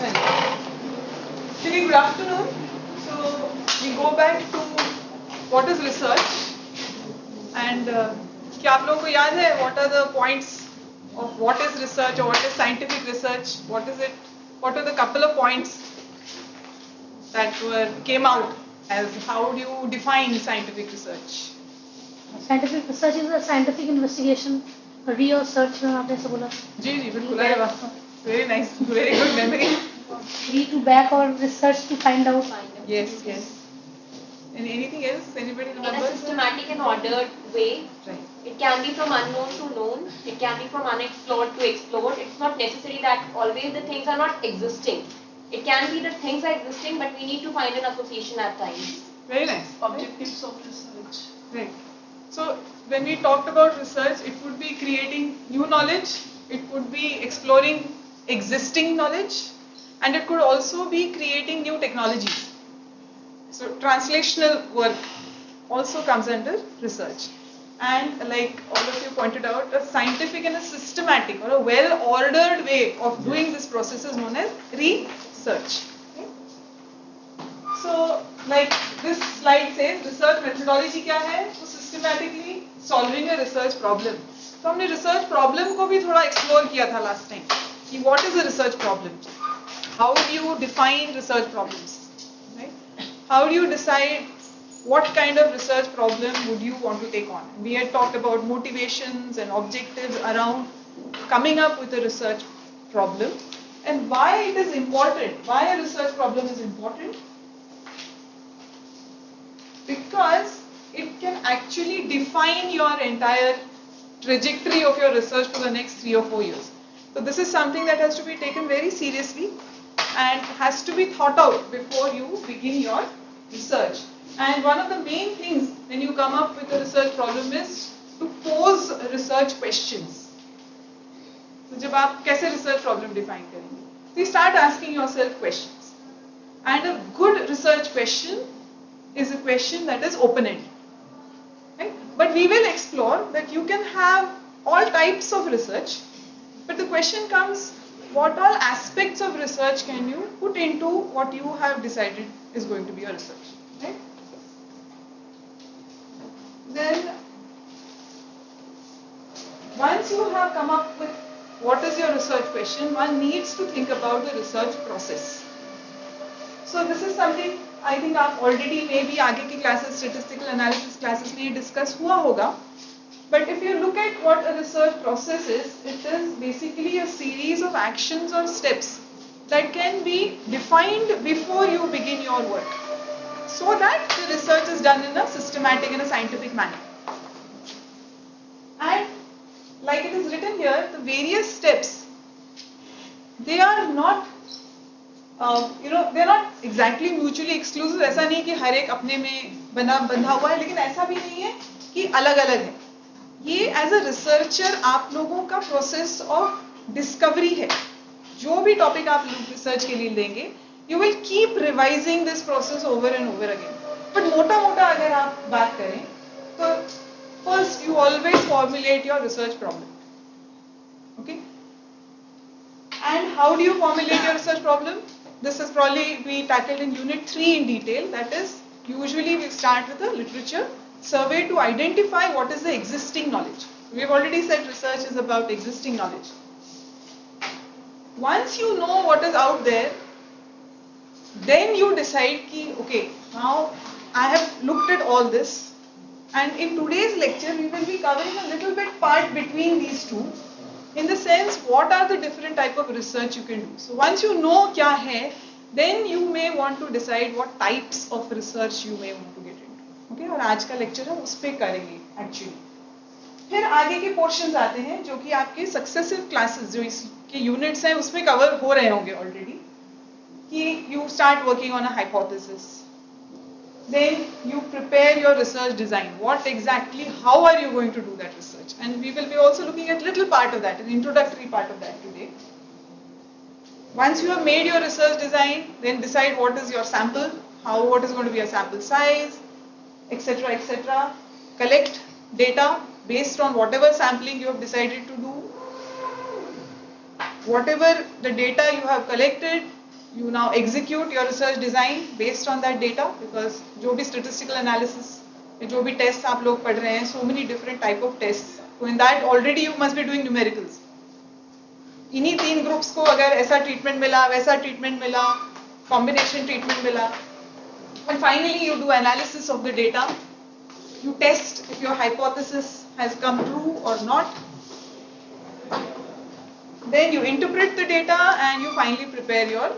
Chali, good afternoon. So we go back to what is research, and क्या आप लोगों को याद है what are the points of what is research or what is scientific research? What is it? What are the couple of points that came out as how do you define scientific research? Scientific research is a scientific investigation, research में आपने ऐसा बोला. जी जी बिल्कुल. अरे वाह, very nice, very good memory. Re to back or research to find out. Yes, yes. And anything else? Anybody In remember? a systematic and ordered way. Right. It can be from unknown to known. It can be from unexplored to explored. It's not necessary that always the things are not existing. It can be the things are existing, but we need to find an association at times. Very nice. Objectives of research. Right. So when we talked about research, it would be creating new knowledge, it could be exploring existing knowledge, and it could also be creating new technologies. So translational work also comes under research. And like all of you pointed out, a scientific and a systematic or a well-ordered way of doing this process is known as research. Okay? So like this slide says, research methodology क्या है? तो systematically solving a research problem. तो हमने research problem को भी थोड़ा explore किया था last time. कि what is a research problem? How do you define research problems? Right? How do you decide what kind of research problem would you want to take on? We had talked about motivations and objectives around coming up with a research problem and why it is important, why a research problem is important. Because it can actually define your entire trajectory of your research for the next 3 or 4 years. So this is something that has to be taken very seriously and has to be thought out before you begin your research. And one of the main things when you come up with a research problem is to pose research questions. So जब आप कैसे research problem define करेंगे? So you start asking yourself questions. And a good research question is a question that is open-ended. Right? But we will explore that you can have all types of research, but the question comes, what all aspects of research can you put into what you have decided is going to be your research? Right? Then, once you have come up with what is your research question, one needs to think about the research process. So this is something I think आप already maybe आगे की classes, statistical analysis classes में discuss हुआ होगा. But if you look at what a research process is, it is basically a series of actions or steps that can be defined before you begin your work, so that the research is done in a systematic and a scientific manner. And like it is written here, the various steps, they are not they're not exactly mutually exclusive. ऐसा नहीं कि हर एक अपने में बंधा हुआ है, लेकिन ऐसा भी नहीं है कि अलग-अलग है. ये एज अ रिसर्चर आप लोगों का प्रोसेस ऑफ डिस्कवरी है. जो भी टॉपिक आप रिसर्च के लिए लेंगे, you will keep revising this process over and over again. But मोटा-मोटा अगर आप बात करें, तो first you always formulate your research problem. Okay? And how do you formulate your research problem? This is probably we tackled in unit 3 in detail. That is, usually we start with a literature survey to identify what is the existing knowledge. We have already said research is about existing knowledge. Once you know what is out there, then you decide ki, okay, now I have looked at all this, and in today's lecture we will be covering a little bit part between these two. In the sense, what are the different type of research you can do? So once you know क्या है, then you may want to decide what types of research you may want to get into. Okay? और आज का lecture हम उस पे करेंगे actually. फिर आगे के portions आते हैं जो कि आपके successive classes जो इसके units हैं उसमें cover हो रहे होंगे already. कि you start working on a hypothesis. Then you prepare your research design. What exactly, how are you going to do that research? And we will be also looking at little part of that, an introductory part of that today. Once you have made your research design, then decide what is your sample, what is going to be your sample size, etc., etc. Collect data based on whatever sampling you have decided to do. Whatever the data you have collected, you now execute your research design based on that data, because जो भी statistical analysis, जो भी tests आप लोग पढ़ रहे हैं, so many different type of tests, so in that already you must be doing numericals. इन्हीं 3 ग्रुप्स को अगर ऐसा ट्रीटमेंट मिला, वैसा ट्रीटमेंट मिला, कॉम्बिनेशन ट्रीटमेंट मिला, and finally you do analysis of the data, you test if your hypothesis has come true or not, then you interpret the data and you finally prepare your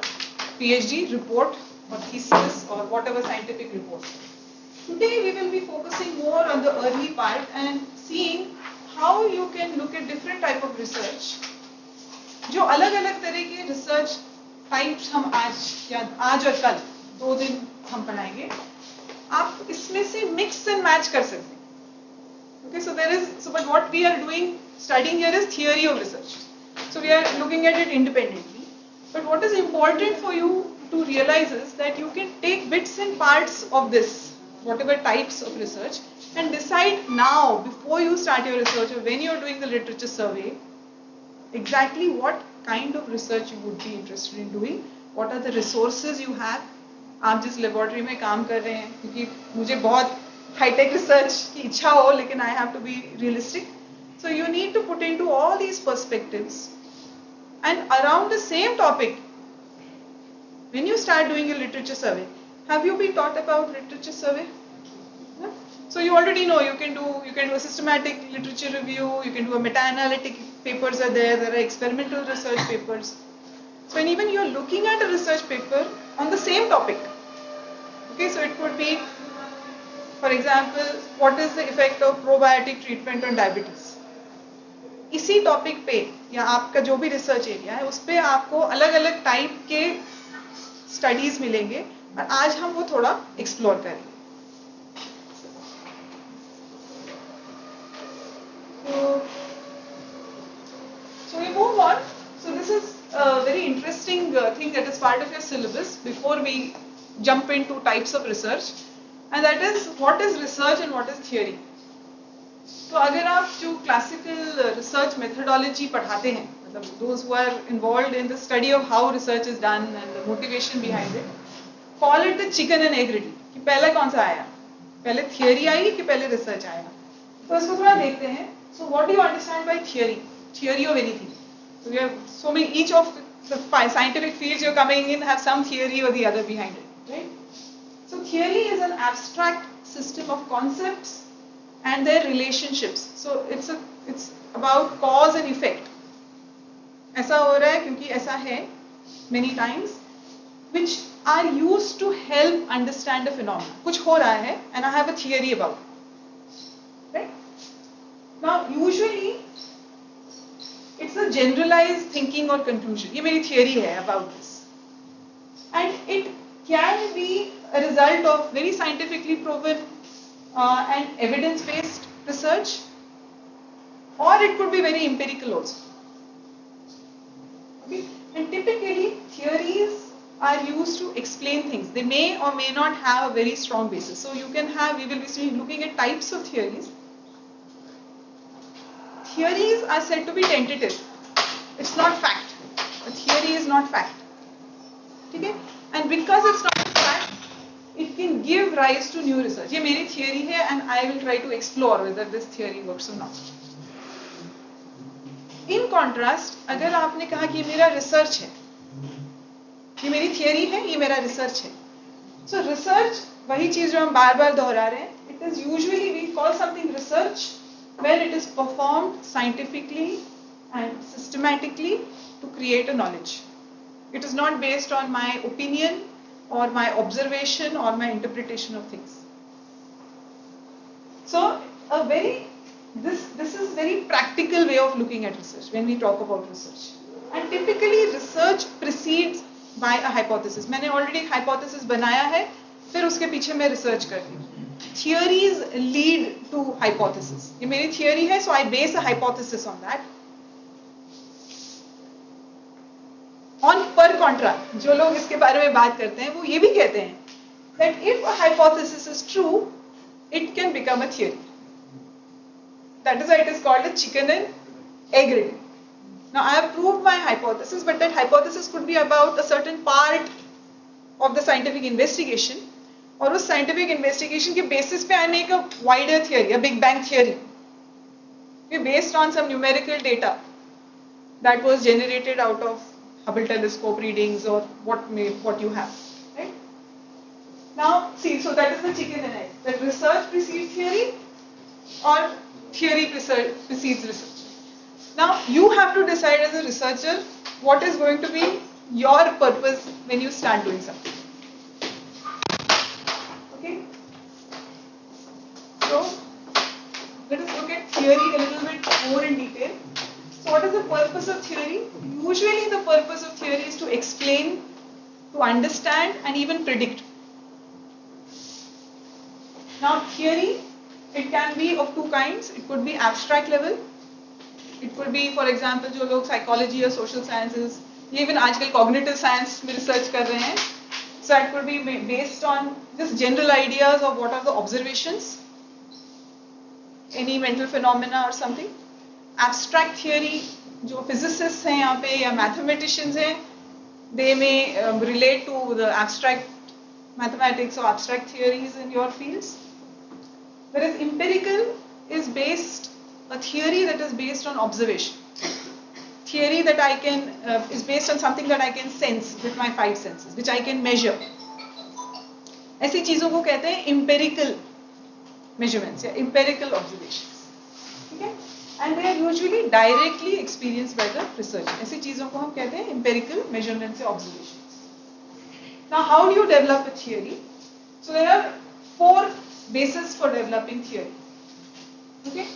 PhD report or thesis or whatever scientific report. Today we will be focusing more on the early part and seeing how you can look at different type of research. जो अलग अलग तरह के research types हम आज और कल 2 दिन हम पढ़ाएंगे, आप इसमें से मिक्स एंड मैच कर सकते हैं. Okay, so but what we are doing, studying here is theory of research. So we are looking at it independently. But what is important for you to realize is that you can take bits and parts of this, whatever types of research, and decide now, before you start your research or when you are doing the literature survey, exactly what kind of research you would be interested in doing, what are the resources you have. आप जिस laboratory में काम कर रहे हैं, क्योंकि मुझे बहुत हाईटेक रिसर्च की इच्छा हो, लेकिन I have to be realistic. So you need to put into all these perspectives, and around the same topic, when you start doing your literature survey, have you been taught about literature survey? No? So you already know you can do a systematic literature review, you can do a meta-analytic papers are there are experimental research papers. So when even you are looking at a research paper on the same topic, okay, so it could be, for example, what is the effect of probiotic treatment on diabetes? इसी topic पे या आपका जो भी research area है उस पे आपको अलग अलग टाइप के स्टडीज मिलेंगे, और आज हम वो थोड़ा एक्सप्लोर करेंगे. So we move on. So this is a very interesting thing that is part of your syllabus before we jump into types of research, and that is what is research and what is theory. तो अगर आप जो classical research methodology पढ़ाते हैं, मतलब those who are involved in the study of how research is done and the motivation behind it, call it the chicken and egg riddle, कि पहले कौन सा आया, पहले थियरी आई कि पहले रिसर्च आया. तो इसको थोड़ा देखते हैं. So what do you understand by theory? Theory of anything. So we have so many, each of the 5 scientific fields you're coming in have some theory or the other behind it, right? So theory is an abstract system of concepts and their relationships. So it's about cause and effect. ऐसा हो रहा है क्योंकि ऐसा है many times, which are used to help understand a phenomenon. कुछ हो रहा है and I have a theory about it. Right? Now usually it's a generalized thinking or conclusion. ये मेरी theory है about this. And it can be a result of very scientifically proven and evidence-based research, or it could be very empirical also. Okay? And typically theories are used to explain things. They may or may not have a very strong basis. So you can have, we will be looking at types of theories. Theories are said to be tentative. It's not fact. A theory is not fact. Okay? And because it's not fact, it can give rise to new research. ये मेरी theory है and I will try to explore whether this theory works or not. In contrast, अगर आपने कहा कि ये मेरा research है, ये मेरी theory है, ये मेरा research है. So research, वही चीज जो हम बार बार दोहरा रहे हैं, it is usually we call something research when it is performed scientifically and systematically to create a knowledge. It is not based on my opinion or my observation or my interpretation of things. So this is very practical way of looking at research when we talk about research. And typically research precedes by a hypothesis. मैंने already hypothesis बनाया है, फिर उसके पीछे मैं research करती हूँ. Theories lead to hypothesis. ये मेरी theory है, so I base a hypothesis on that. On per contra, जो लोग इसके बारे में बात करते हैं वो ये भी कहते हैं that if a hypothesis is true, it can become a theory. That is why it is called a chicken and egg riddle. Now I have proved my hypothesis, but that hypothesis could be about a certain part of the scientific investigation, और उस scientific investigation के basis पे I make a wider theory, a Big Bang theory, based on some numerical data that was generated out of Hubble telescope readings or what you have, right? Now see, so that is the chicken and egg. That research precedes theory, or theory precedes research. Now you have to decide as a researcher what is going to be your purpose when you start doing something. Okay? So let us look at theory a little bit more in detail. So what is the purpose of theory? Usually the purpose of theory is to explain, to understand and even predict. Now theory, it can be of two kinds. It could be abstract level. It could be, for example, जो लोग psychology or social sciences, ये even आजकल cognitive science में research कर रहे हैं. So it could be based on just general ideas of what are the observations, any mental phenomena or something. Abstract theory, जो physicists हैं यहाँ पे या mathematicians हैं, they may relate to the abstract mathematics or abstract theories in your fields. Whereas empirical is based, a theory that is based on observation. Theory that I can, is based on something that I can sense with my five senses, which I can measure. ऐसी चीजों को कहते हैं empirical measurements या empirical observations. ठीक है? And they are usually directly experienced by the researcher. ऐसी चीजों को हम कहते हैं empirical measurements या observations. Now, how do you develop a theory? So there are four bases for developing theory. Okay?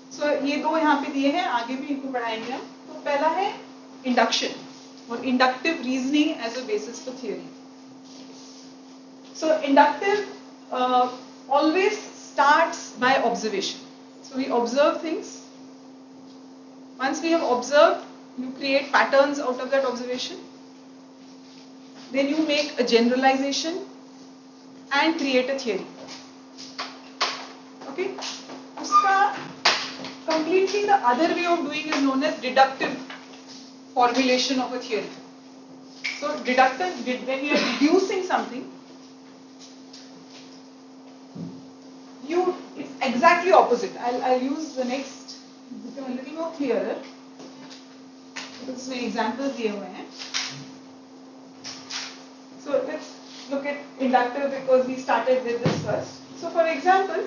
So ये दो यहाँ पे दिए हैं, आगे भी इनको पढ़ाएंगे हम. तो पहला है induction or inductive reasoning as a basis for theory. So inductive always starts by observation. So we observe things. Once we have observed, you create patterns out of that observation. Then you make a generalization and create a theory. Okay? उसका completely the other way of doing is known as deductive formulation of a theory. So deductive, when you are deducing something, it's exactly opposite. I'll use the next, become a little more clearer. Because इसमें examples दिए हुए हैं. So let's look at inductive because we started with this first. So for example,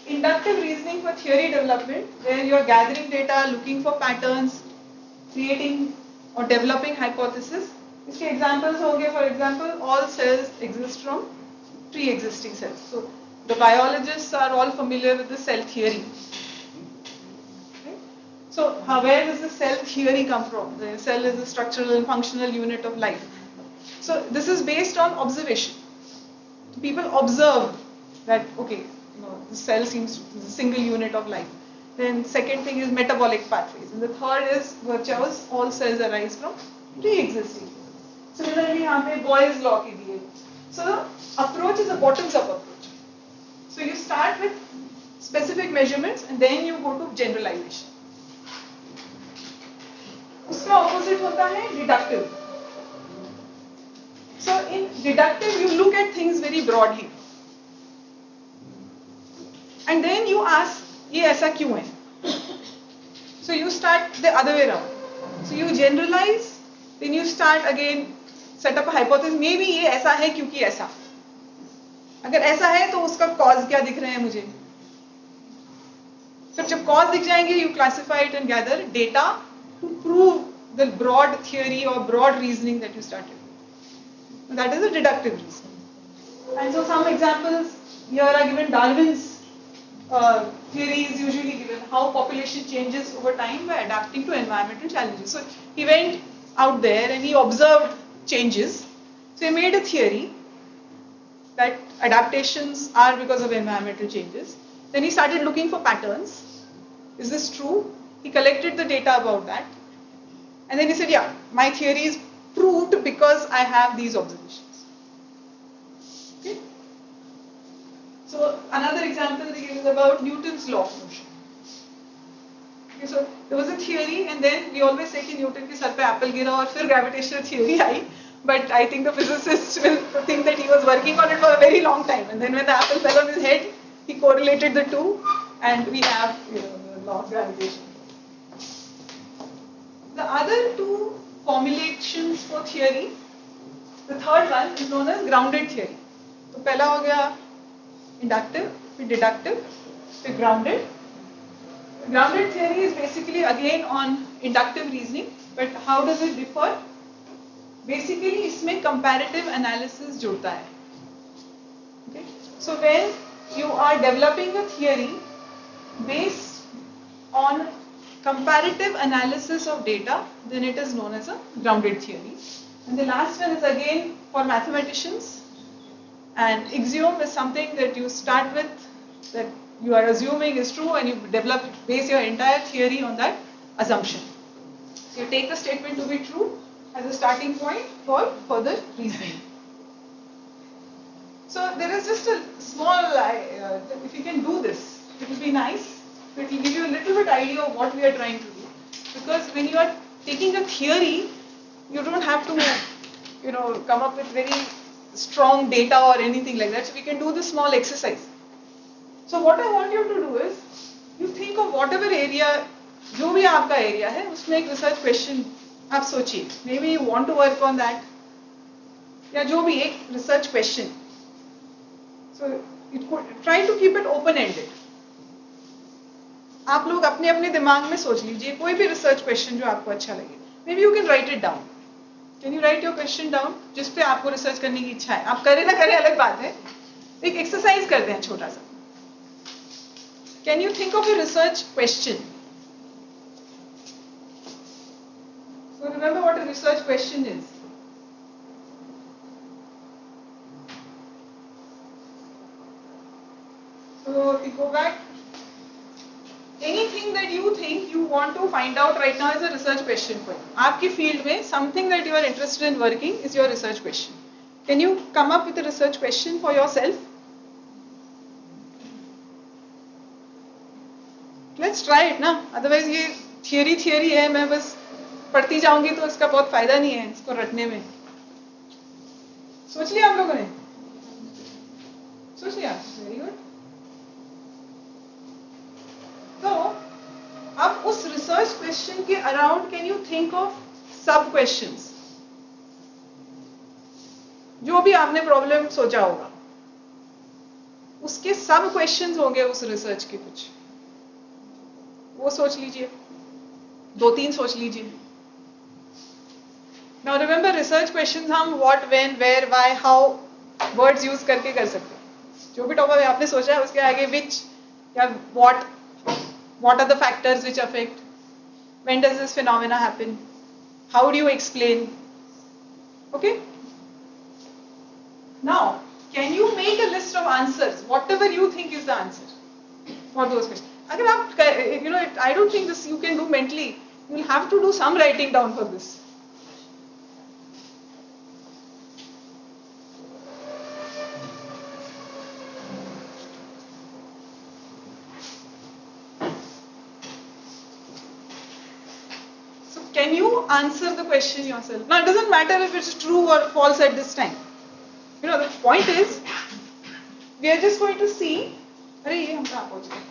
inductive reasoning for theory development, where you are gathering data, looking for patterns, creating or developing hypothesis. इसके examples होंगे, for example, all cells exist from pre-existing cells. So the biologists are all familiar with the cell theory. Okay? So where does the cell theory come from? The cell is a structural and functional unit of life. So this is based on observation. People observe that, okay, the cell seems to be a single unit of life. Then second thing is metabolic pathways. And the third is Virchow's all cells arise from pre-existing. Similarly, यहाँ पे Boyle's law की दी है. So the approach is a bottoms-up approach. So you start with specific measurements and then you go to generalization. उसका opposite होता है deductive. So in deductive, you look at things very broadly. And then you ask, ये ऐसा क्यों है? So you start the other way around. So you generalize, then you start again, set up a hypothesis, maybe ये ऐसा है क्योंकि ऐसा. अगर ऐसा है तो उसका cause क्या दिख रहे हैं मुझे? फिर जब cause दिख जाएंगे, you classify it and gather data to prove the broad theory or broad reasoning that you started. That is a deductive reasoning. And so some examples here are given. Darwin's theory is usually given, how population changes over time by adapting to environmental challenges. So he went out there and he observed changes. So he made a theory that adaptations are because of environmental changes. Then he started looking for patterns. Is this true? He collected the data about that. And then he said, yeah, my theory is proved because I have these observations. Okay? So another example they give is about Newton's law of motion. Okay, so there was a theory, and then we always say कि Newton के sir पे Apple गिरा और फिर gravitational theory I. But I think the physicists will think that he was working on it for a very long time, and then when the apple fell on his head, he correlated the two, and we have the law of gravitation. The other two formulations for theory, the third one is known as grounded theory. तो पहला हो गया inductive, फिर deductive, फिर grounded. Grounded theory is basically again on inductive reasoning, but how does it differ? Basically इसमें comparative analysis जुड़ता है. Okay? So when you are developing a theory based on comparative analysis of data, then it is known as a grounded theory. And the last one is again for mathematicians. And axiom is something that you start with, that you are assuming is true, and you develop, base your entire theory on that assumption. So you take the statement to be true as a starting point for further reasoning. So there is just a small, if you can do this, it will be nice. It will give you a little bit idea of what we are trying to do. Because when you are taking a theory, you don't have to, come up with very strong data or anything like that. So we can do this small exercise. So what I want you to do is, you think of whatever area, जो भी आपका area है, उसमें एक research question आप सोचिए. Maybe you want to work on that. या जो भी एक research question. So try to keep it open-ended. आप लोग अपने अपने दिमाग में सोच लीजिए कोई भी research question जो आपको अच्छा लगे. Maybe you can write it down. Can you write your question down? जिस पे आपको research करने की इच्छा है. आप करें ना करें अलग बात है. एक exercise करते हैं छोटा सा. Can you think of a research question? So remember what a research question is. So if you go back, anything that you think you want to find out right now is a research question for you. आपकी field में something that you are interested in working is your research question. Can you come up with a research question for yourself? Let's try it ना. Otherwise ये theory है, मैं बस पढ़ती जाऊंगी तो इसका बहुत फायदा नहीं है इसको रटने में. सोच लिया आप लोगों ने? सोच लिया? Very good. तो अब उस research question के around can you think of sub questions? जो भी आपने problem सोचा होगा, उसके sub questions होंगे उस research के कुछ. वो सोच लीजिए. 2-3 सोच लीजिए. Now remember research questions हम what, when, where, why, how words use करके कर सकते हैं. जो भी टॉपिक आपने सोचा है उसके आगे which या what are the factors which affect, when does this phenomena happen, how do you explain. Okay? Now can you make a list of answers, whatever you think is the answer for those questions. अगर आप I don't think this you can do mentally. You will have to do some writing down for this. So can you answer the question yourself? Now it doesn't matter if it's true or false at this time. The point is, we are just going to see. अरे ये हम कहाँ पहुँच गए?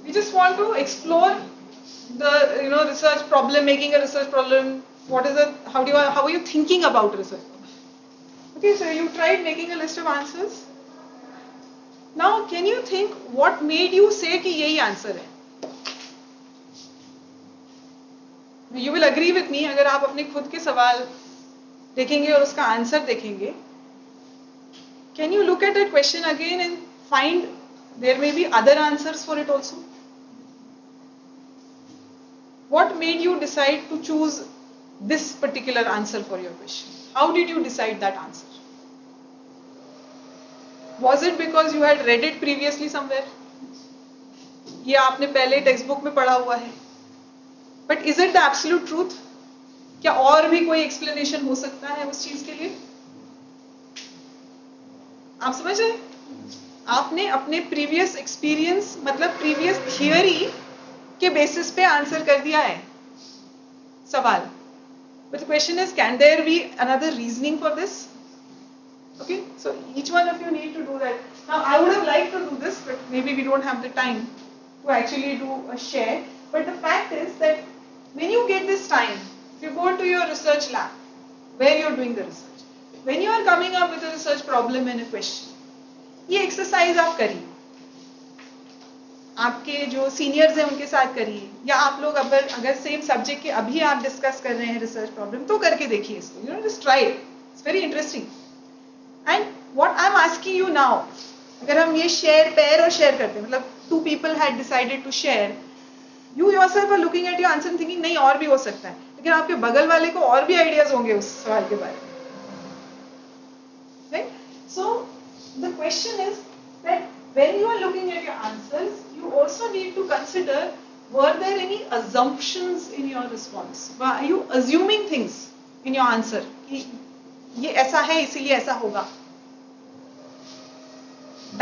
We just want to explore the research problem, making a research problem. What is it? How are you thinking about research? Okay, so you tried making a list of answers. Now can you think what made you say कि यही answer है? You will agree with me अगर आप अपने खुद के सवाल देखेंगे और उसका आंसर देखेंगे. Can you look at that question again and find there may be other answers for it also? What made you decide to choose this particular answer for your question? How did you decide that answer? Was it because you had read it previously somewhere? या आपने पहले text book में पढ़ा हुआ है? But is it the absolute truth? क्या और भी कोई explanation हो सकता है उस चीज के लिए? आप समझ रहे हैं? आपने अपने प्रीवियस एक्सपीरियंस मतलब प्रीवियस थियरी के बेसिस पे आंसर कर दिया है सवाल. But the question is, can there be another reasoning for this? Okay, so each one of you need to do that. Now, I would have liked to do this, but maybe we don't have the time to actually do a share. But the fact is that when you get this time, if you go to your research lab, where you're doing the research, when you are coming up with a research problem and a question, ये exercise आप करिए. आपके जो seniors हैं उनके साथ करिए, या आप लोग अगर सेम सब्जेक्ट के अभी आप डिस्कस कर रहे हैं रिसर्च प्रॉब्लम तो करके देखिए इसको. You know, just try it, it's very interesting. And what I am asking you now, अगर हम ये पेयर और शेयर करते हैं, मतलब 2 people had decided to share, you yourself are looking at your answer and thinking नहीं और भी हो सकता है, लेकिन आपके बगल वाले को और भी आइडियाज होंगे उस सवाल के बारे में. Right? So the question is that when you are looking at your answers, you also need to consider, were there any assumptions in your response? Are you assuming things in your answer? कि ये ऐसा है इसीलिए ऐसा होगा.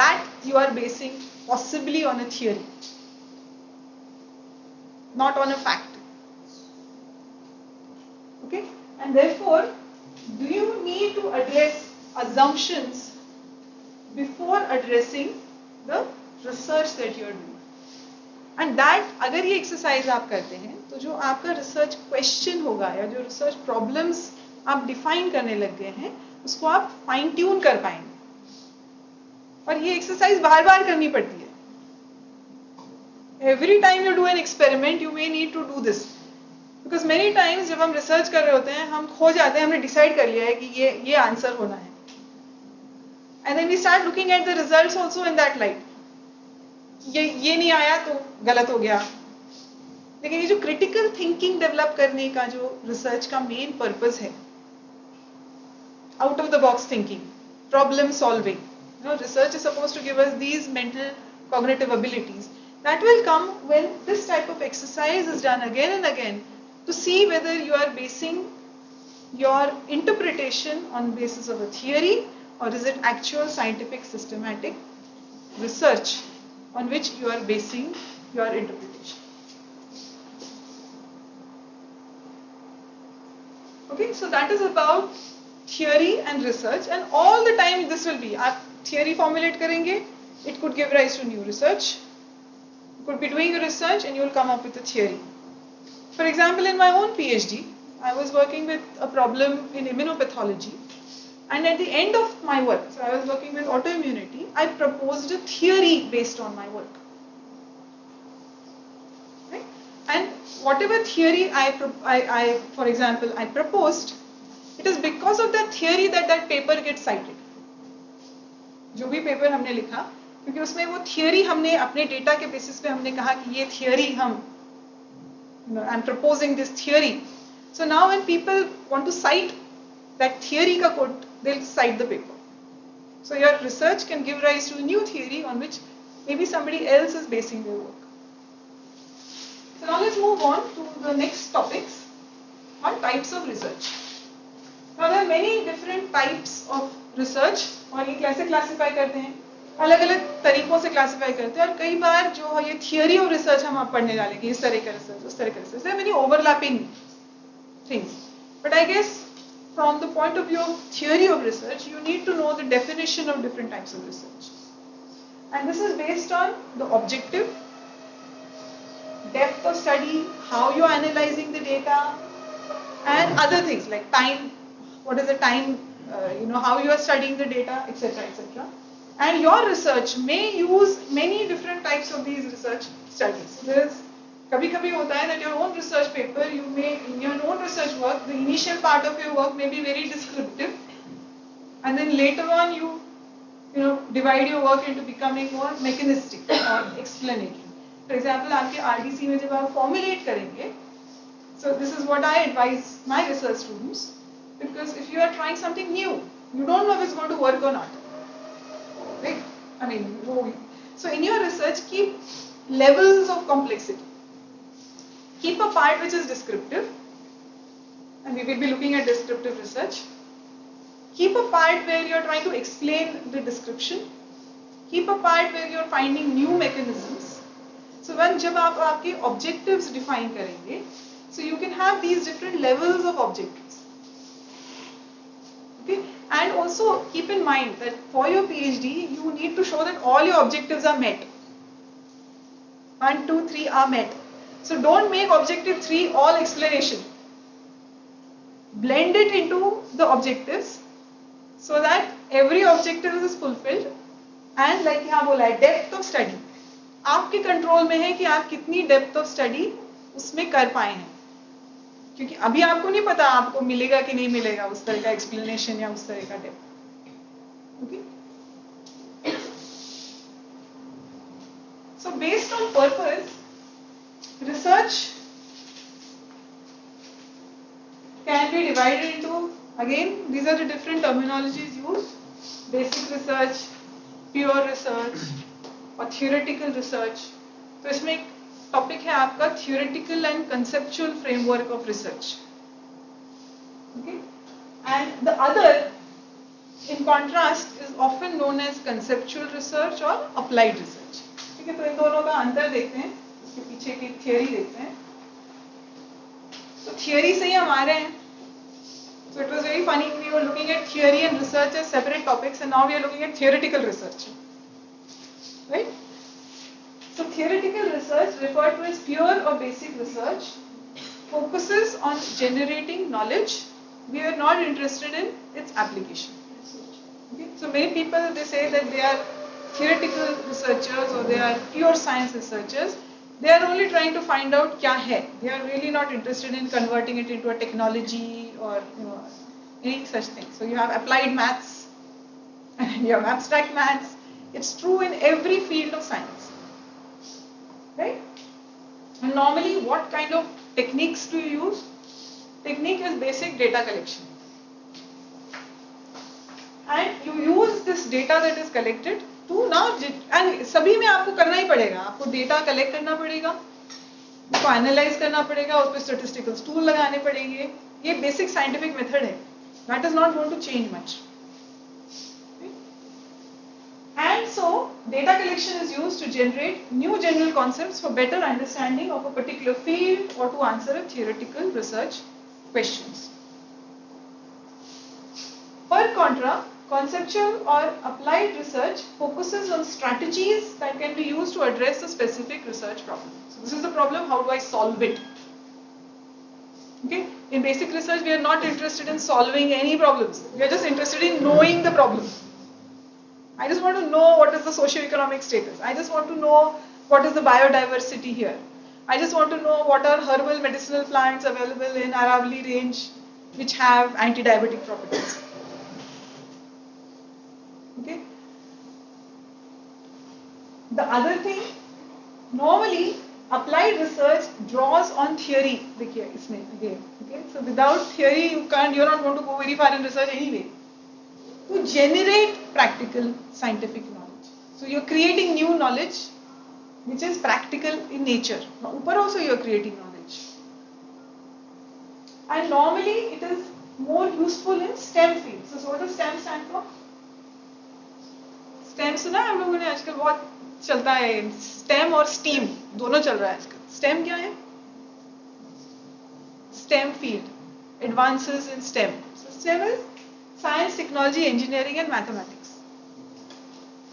That you are basing possibly on a theory, not on a fact. Okay? And therefore, do you need to address assumptions before addressing the research that you are doing? And that, अगर ये exercise आप करते हैं तो जो आपका research question होगा या जो research problems आप define करने लग गए हैं उसको आप fine tune कर पाएंगे. और ये exercise बार बार करनी पड़ती है. Every time you do an experiment you may need to do this, because many times जब हम research कर रहे होते हैं हम खो जाते हैं, हमने decide कर लिया है कि ये answer होना है. And then we start looking at the results also in that light. ये नहीं आया तो गलत हो गया. लेकिन ये जो critical thinking develop करने का जो research का main purpose है, out of the box thinking, problem solving, you know, research is supposed to give us these mental cognitive abilities. That will come when this type of exercise is done again and again to see whether you are basing your interpretation on basis of a theory, or is it actual scientific systematic research on which you are basing your interpretation. Okay, so that is about theory and research, and all the time this will be, आप theory formulate करेंगे, it could give rise to new research. You could be doing a research and you will come up with a theory. For example, in my own PhD, I was working with a problem in immunopathology. And at the end of my work, so I was working with autoimmunity, I proposed a theory based on my work. Right? And whatever theory for example, I proposed, it is because of that theory that paper gets cited. जो भी paper हमने लिखा, क्योंकि उसमें वो theory हमने अपने data के बेसिस पे हमने कहा कि ये theory I'm proposing this theory. So now when people want to cite that theory का quote, they'll cite the paper. So your research can give rise to a new theory on which maybe somebody else is basing their work. So now let's move on to the next topics on types of research. Now there are many different types of research, और ये कैसे classify करते हैं, अलग अलग तरीकों से classify करते हैं. और कई बार जो ये theory of research हम आप पढ़ने डालेंगे, इस तरह का research, उस तरह का research, there are many overlapping things. But I guess from the point of view of theory of research, you need to know the definition of different types of research. And this is based on the objective, depth of study, how you are analyzing the data, and other things like time, what is the time, how you are studying the data, etc., etc. And your research may use many different types of these research studies. There is कभी-कभी होता है that your own research paper, in your own research work, the initial part of your work may be very descriptive, and then later on you divide your work into becoming more mechanistic or explanatory. For example, आपके RDC में जब आप formulate करेंगे, so this is what I advise my research students, because if you are trying something new, you don't know if it's going to work or not. Right? So in your research, keep levels of complexity. Keep a part which is descriptive, and we will be looking at descriptive research. Keep a part where you are trying to explain the description. keep a part where you're finding new mechanisms. So when जब आप आपके objectives define करेंगे, so you can have these different levels of objectives. Okay, and also keep in mind that for your PhD you need to show that all your objectives are met. 1, 2, 3 are met. So don't make objective 3 all explanation. Blend it into the objectives so that every objective is fulfilled. And like यहाँ बोला है, depth of study. आपके control में है कि आप कितनी depth of study उसमें कर पाए हैं, क्योंकि अभी आपको नहीं पता आपको मिलेगा कि नहीं मिलेगा उस तरह का एक्सप्लेनेशन या उस तरह का depth. Okay, so based on purpose research can be divided into, again these are the different terminologies used: basic research, pure research और theoretical research. तो इसमें एक टॉपिक है आपका theoretical and conceptual framework of research. Okay, and the other in contrast is often known as conceptual research or applied research. ठीक है, तो इन दोनों का अंतर देखते हैं, इसके पीछे की थियोरी देखते हैं. तो थियोरी से ही हम आ रहे हैं. So it was very funny, we were looking at theory and research as separate topics, and now we are looking at theoretical research. Right? So theoretical research, referred to as pure or basic research, focuses on generating knowledge. We are not interested in its application. Okay? So many people, they say that they are theoretical researchers or they are pure science researchers. They are only trying to find out क्या है. They are really not interested in converting it into a technology or any such thing. So you have applied maths and you have abstract maths. It's true in every field of science, right? And normally, what kind of techniques do you use? Technique is basic data collection, and you use this data that is collected to now, and सभी में आपको करना ही पड़ेगा. आपको data collect करना पड़ेगा, उसको analyse करना पड़ेगा, उस पर स्टैटिस्टिकल टूल लगाने पड़ेंगे. ये बेसिक साइंटिफिक मेथड है. That is not going to change much. And so data collection is used to generate new general concepts for better understanding of a particular field or to answer a theoretical research questions. Per contra, conceptual or applied research focuses on strategies that can be used to address a specific research problem. So this is the problem, how do I solve it? Okay? In basic research, we are not interested in solving any problems. We are just interested in knowing the problem. I just want to know what is the socio-economic status. I just want to know what is the biodiversity here. I just want to know what are herbal medicinal plants available in Aravalli range which have anti-diabetic properties. Okay. The other thing, normally applied research draws on theory. देखिए इसमें again, okay. So without theory, you're not going to go very far in research anyway. To generate practical scientific knowledge. So you're creating new knowledge, which is practical in nature. Now, ऊपर also you're creating knowledge. And normally it is more useful in STEM field. So what does STEM stand for? STEM सुना है हम लोगों ने आजकल बहुत चलता है. STEM और STEAM दोनों चल रहा है आजकल. STEM क्या है? STEM field, advances in STEM. So STEM is science, technology, engineering and mathematics.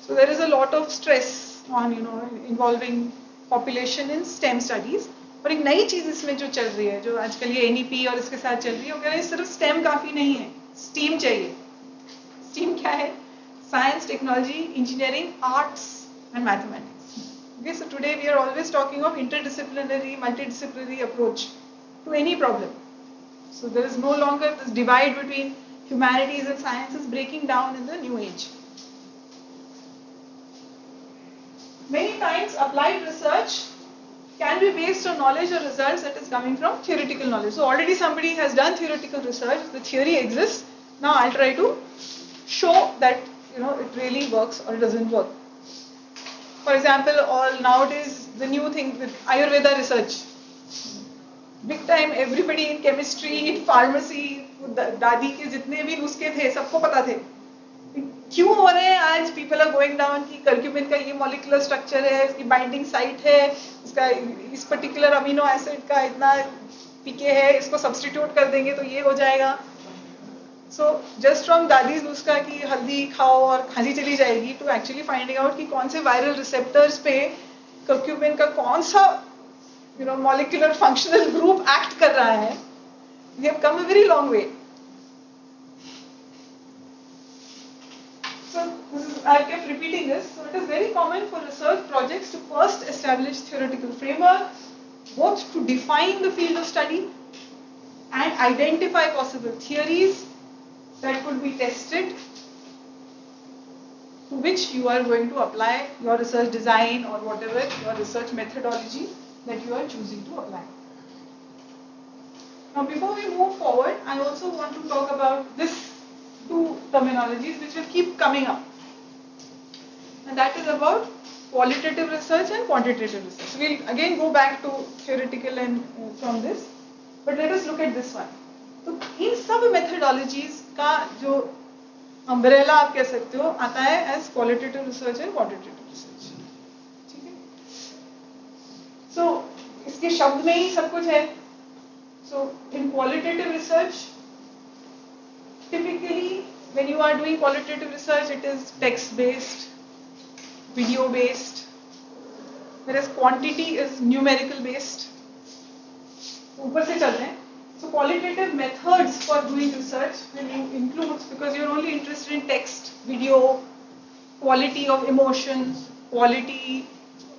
So there is a lot of stress on involving population in STEM studies. और एक नई चीज इसमें जो चल रही है, जो आजकल ये NEP और इसके साथ चल रही है, वो कह रहे हैं सिर्फ STEM काफी नहीं है, STEAM चाहिए. STEAM क्या है? Science, technology, engineering, arts and mathematics. Okay, so today we are always talking of interdisciplinary, multidisciplinary approach to any problem. So there is no longer this divide between humanities and sciences breaking down in the new age. Many times applied research can be based on knowledge or results that is coming from theoretical knowledge. So already somebody has done theoretical research, the theory exists. Now I'll try to show that it really works or it doesn't work. For example, nowadays the new thing with Ayurveda research. Big time, everybody in chemistry, in pharmacy, दादी के जितने भी नुस्खे थे सबको पता थे. क्यों हो रहे हैं आज, पीपल आर गोइंग डाउन कि कर्क्यूमिन का ये मॉलिक्यूलर स्ट्रक्चर है, इसकी बाइंडिंग साइट है, इसका इस पर्टिकुलर अमीनो एसिड का इतना पीके है, इसको सब्स्टिट्यूट कर देंगे तो ये हो जाएगा. सो जस्ट फ्रॉम दादीज नुस्खा की हल्दी खाओ और खांसी चली जाएगी, टू एक्चुअली फाइंडिंग आउट कि कौन से वायरल रिसेप्टर्स पे कर्क्यूमिन का कौन सा मॉलिक्यूलर फंक्शनल ग्रुप एक्ट कर रहा है. We have come a very long way. So I kept repeating this. So it is very common for research projects to first establish theoretical framework, both to define the field of study and identify possible theories that could be tested, to which you are going to apply your research design or whatever your research methodology that you are choosing to apply. Now before we move forward, I also want to talk about this two terminologies which will keep coming up, and that is about qualitative research and quantitative research. So we'll again go back to theoretical and from this, but let us look at this one. तो इन सब methodologies का जो umbrella आप कह सकते हो आता है as qualitative research and quantitative research. ठीक है? So इसके शब्द में ही सब कुछ है. So in qualitative research, typically when you are doing qualitative research, it is text based, video based, whereas quantity is numerical based. ऊपर से चलते हैं. So qualitative methods for doing research will include, because you're only interested in text, video, quality of emotion, quality,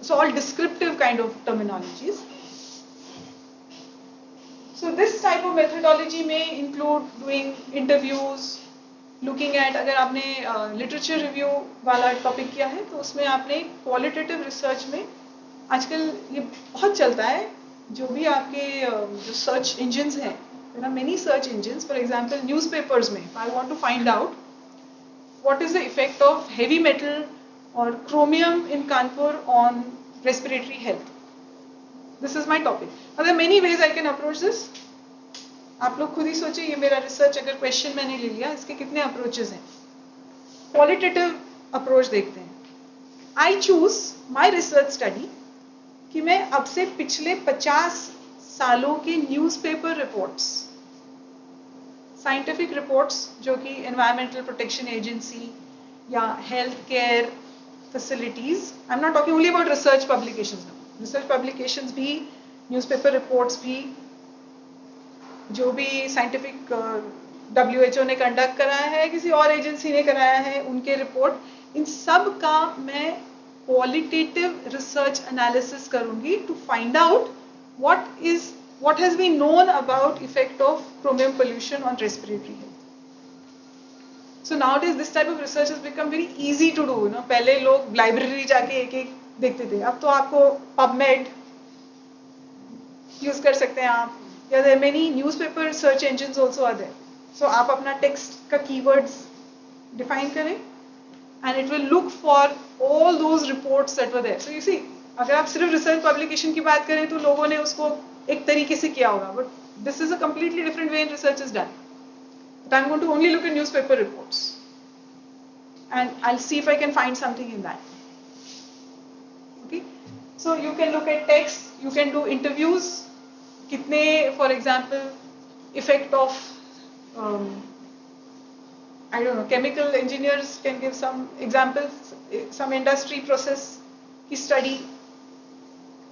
so all descriptive kind of terminologies. So this type of methodology may include doing interviews, looking at, अगर आपने literature review वाला topic किया है तो उसमें आपने qualitative research में आजकल ये बहुत चलता है, जो भी आपके जो search engines हैं, there are many search engines. For example, newspapers में, if I want to find out what is the effect of heavy metal or chromium in Kanpur on respiratory health. This is my topic. Now, there are many ways I can approach this. आप लोग खुद ही सोचिए, ये मेरा research अगर question मैंने ले लिया, इसके कितने अप्रोचेस हैं. क्वालिटेटिव अप्रोच देखते हैं. I choose my research study कि मैं अब से पिछले 50 सालों के न्यूज़पेपर रिपोर्ट्स, साइंटिफिक रिपोर्ट्स जो कि एनवायरमेंटल प्रोटेक्शन एजेंसी या health care facilities, I am not talking only about research publications, research publications भी, न्यूज़पेपर रिपोर्ट्स भी, जो भी साइंटिफिक WHO ने कंडक्ट कराया है, किसी और एजेंसी ने कराया है, उनके रिपोर्ट, इन सब का मैं क्वालिटेटिव रिसर्च एनालिसिस करूंगी to find out what has been known about effect of chromium pollution on respiratory health. So nowadays this type of research has become very easy to do. पहले लोग library जाके एक एक देखते थे, अब तो आपको PubMed यूज कर सकते हैं आप, या there are many newspaper search engines also are there. So आप अपना टेक्स्ट का keywords define करें and it will look for all those reports that were there. So you see, अगर आप सिर्फ रिसर्च पब्लिकेशन की बात करें तो लोगों ने उसको एक तरीके से किया होगा, but this is a completely different way in research is done. But I'm going to only look at newspaper reports and I'll see if I can find something in that. Okay, so you can look at text, you can do interviews, कितने, for example, effect of I don't know, chemical engineers can give some examples, some industry process की study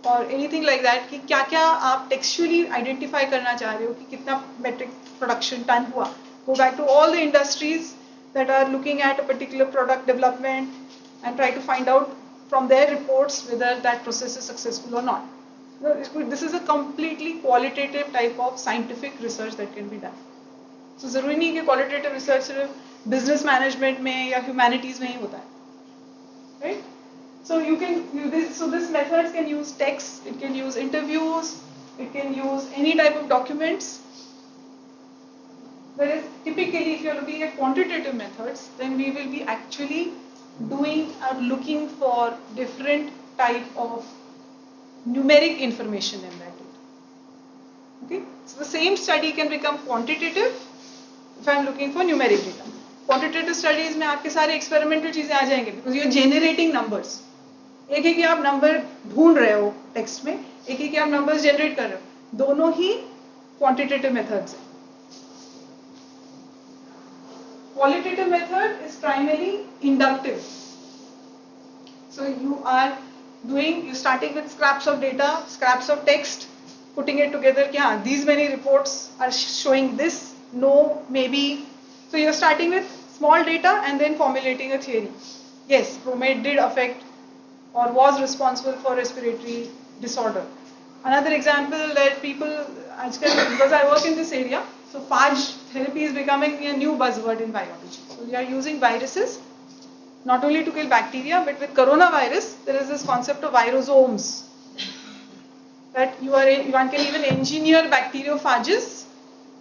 or anything like that, कि क्या क्या आप textually identify करना चाह रहे हो कि कितना metric production ton हुआ. Go back to all the industries that are looking at a particular product development and try to find out from their reports whether that process is successful or not. This is a completely qualitative type of scientific research that can be done. So जरूरी नहीं कि qualitative research सिर्फ business management में या humanities में ही होता है, right? So you can use this. So this methods can use text, it can use interviews, it can use any type of documents. Whereas typically, if you are looking at quantitative methods, then we will be actually doing or looking for different type of numeric information in that data. Okay, so the same study can become quantitative if I am looking for numeric data. Quantitative studies में आपके सारे experimental चीजें आ जाएंगे because you are generating numbers. एक ही कि आप नंबर ढूंढ रहे हो टेक्स्ट में, एक ही कि आप नंबर्स जनरेट कर रहे हो, दोनों ही क्वांटिटेटिव मेथड्स हैं. Qualitative method is primarily inductive. So you are starting with scraps of data, scraps of text, putting it together. Yeah, these many reports are showing this, no, maybe. So you're starting with small data and then formulating a theory. Yes, bromide did affect or was responsible for respiratory disorder. Another example that people, because I work in this area, so phage therapy is becoming a new buzzword in biology. So we are using viruses not only to kill bacteria, but with coronavirus there is this concept of virosomes. That one can even engineer bacteriophages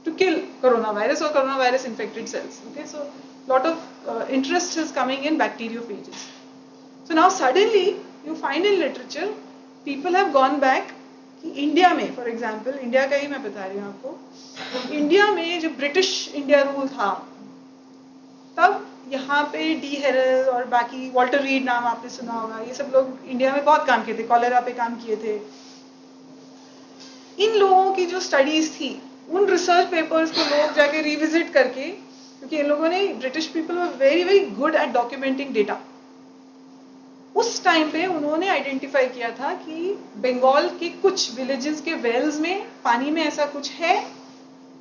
to kill coronavirus or coronavirus infected cells. Okay, so lot of interest is coming in bacteriophages. So now suddenly you find in literature people have gone back कि India में, for example India का ही मैं बता रही हूँ आपको, India में जब ब्रिटिश इंडिया रूल था तब यहाँ पे डी हेरल और बाकी वॉल्टर रीड नाम आपने सुना होगा, ये सब लोग इंडिया में बहुत काम किए थे, कॉलेरा पे काम किए थे. इन लोगों की जो स्टडीज थी उन रिसर्च पेपर्स को लोग जाके रिविजिट करके, क्योंकि इन लोगों ने, British people were very very good at documenting data. उस टाइम पे उन्होंने आइडेंटिफाई किया था कि बंगाल के कुछ विलेजेस के वेल्स में पानी में ऐसा कुछ है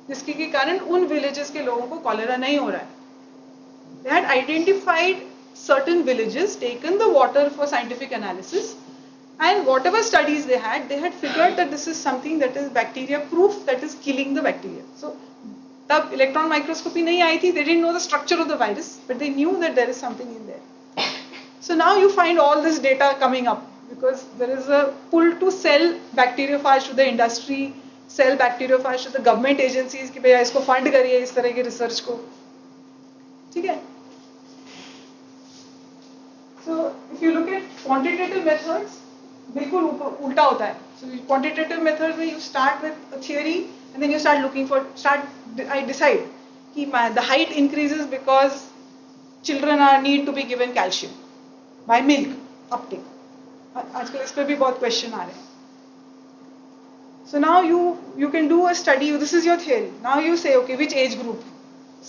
जिसके के कारण उन विलेजेस के लोगों को कॉलेरा नहीं हो रहा है. They had identified certain villages, taken the water for scientific analysis, and whatever studies they had figured that this is something that is bacteria proof, that is killing the bacteria. So तब electron microscopy नहीं आई थी, they didn't know the structure of the virus, but they knew that there is something in there. So now you find all this data coming up because there is a pull to sell bacteriophage to the industry, sell bacteriophage to the government agencies कि भैया इसको fund करिए इस तरह के research को. ठीक है? So if you look at quantitative methods, बिल्कुल उल्टा होता है. So quantitative methods में you start with a theory and then you start looking for, I decide कि the height increases because children need to be given calcium by milk uptake. आजकल इस पर भी बहुत क्वेश्चन आ रहे हैं. So now you can do a study. This is your theory. Now you say, okay, which age group?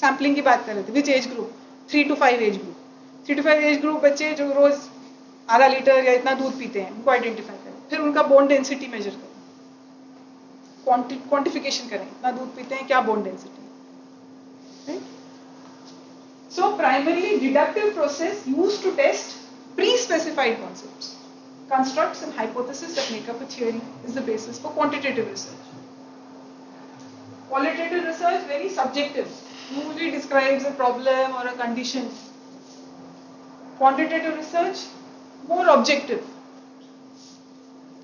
Sampling की बात कर रहे थे. Which age group? 3 to 5 age group. 3 to 5 age group बच्चे जो रोज आधा लीटर या इतना दूध पीते हैं उनको आइडेंटिफाई करें, फिर उनका बोन डेंसिटी मेजर करें, क्वांटिफिकेशन करें, इतना दूध पीते हैं क्या bone density. So primarily deductive process used to test pre-specified concepts, constructs and hypotheses that make up a theory is the basis for quantitative research. Qualitative research very subjective, usually describes a problem or a condition. Quantitative research more objective,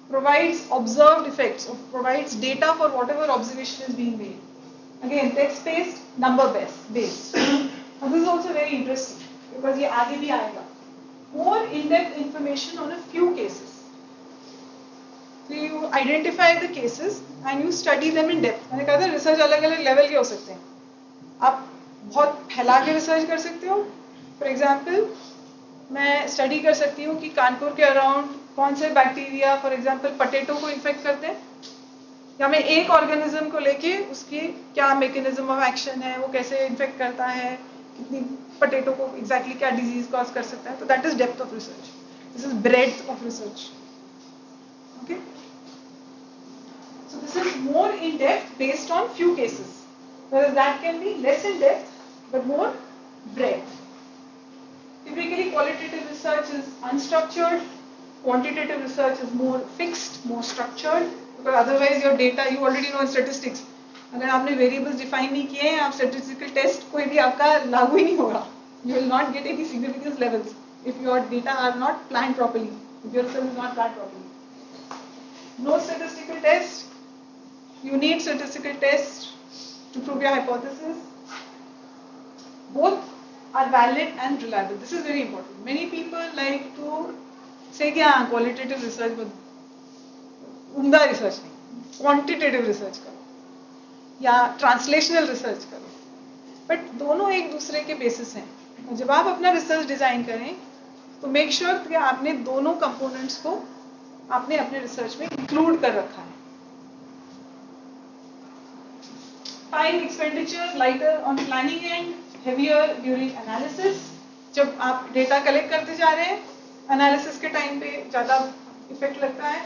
provides observed effects, or provides data for whatever observation is being made. Again, text-based, number-based. Now this is also very interesting because ये आगे भी आएगा. More in-depth information on a few cases. So you identify the cases and you study them in depth. मैंने कहा था research अलग-अलग level के हो सकते हैं. आप बहुत फैला के रिसर्च कर सकते हो. फॉर एग्जाम्पल मैं स्टडी कर सकती हूँ कि कानपुर के अराउंड कौन से बैक्टीरिया फॉर एग्जाम्पल पटेटो को इन्फेक्ट करते हैं, या मैं एक ऑर्गेनिज्म को लेके उसकी क्या मैकेनिज्म ऑफ एक्शन है, वो कैसे इन्फेक्ट करता है, कितनी पटेटो को एग्जैक्टली क्या डिजीज कॉज कर सकता है. तो that is depth of research. This is breadth of research. Okay, so this is more in depth based on few cases, whereas that can be less in depth but more breadth. Typically qualitative research is unstructured, quantitative research is more fixed, more structured, because otherwise your data, you already know in statistics, अगर आपने variables define नहीं किए हैं, आप statistical test कोई भी आपका लागू ही नहीं होगा. You will not get any significance levels if your data are not planned properly, if your research is not planned properly. No statistical test. You need statistical test to prove your hypothesis. Both are valid and reliable. This is very important. Many people like to say कि हाँ qualitative research बहुत उम्दा research नहीं, quantitative research करो या translational research करो. But दोनों एक दूसरे के बेसिस हैं. और जब आप अपना रिसर्च डिजाइन करें तो मेक श्योर कि आपने दोनों कंपोनेंट्स को आपने अपने रिसर्च में इंक्लूड कर रखा है. Time expenditure lighter on planning and heavier during analysis. जब आप डेटा कलेक्ट करते जा रहे हैं एनालिसिस के टाइम पे ज़्यादा इफेक्ट लगता है.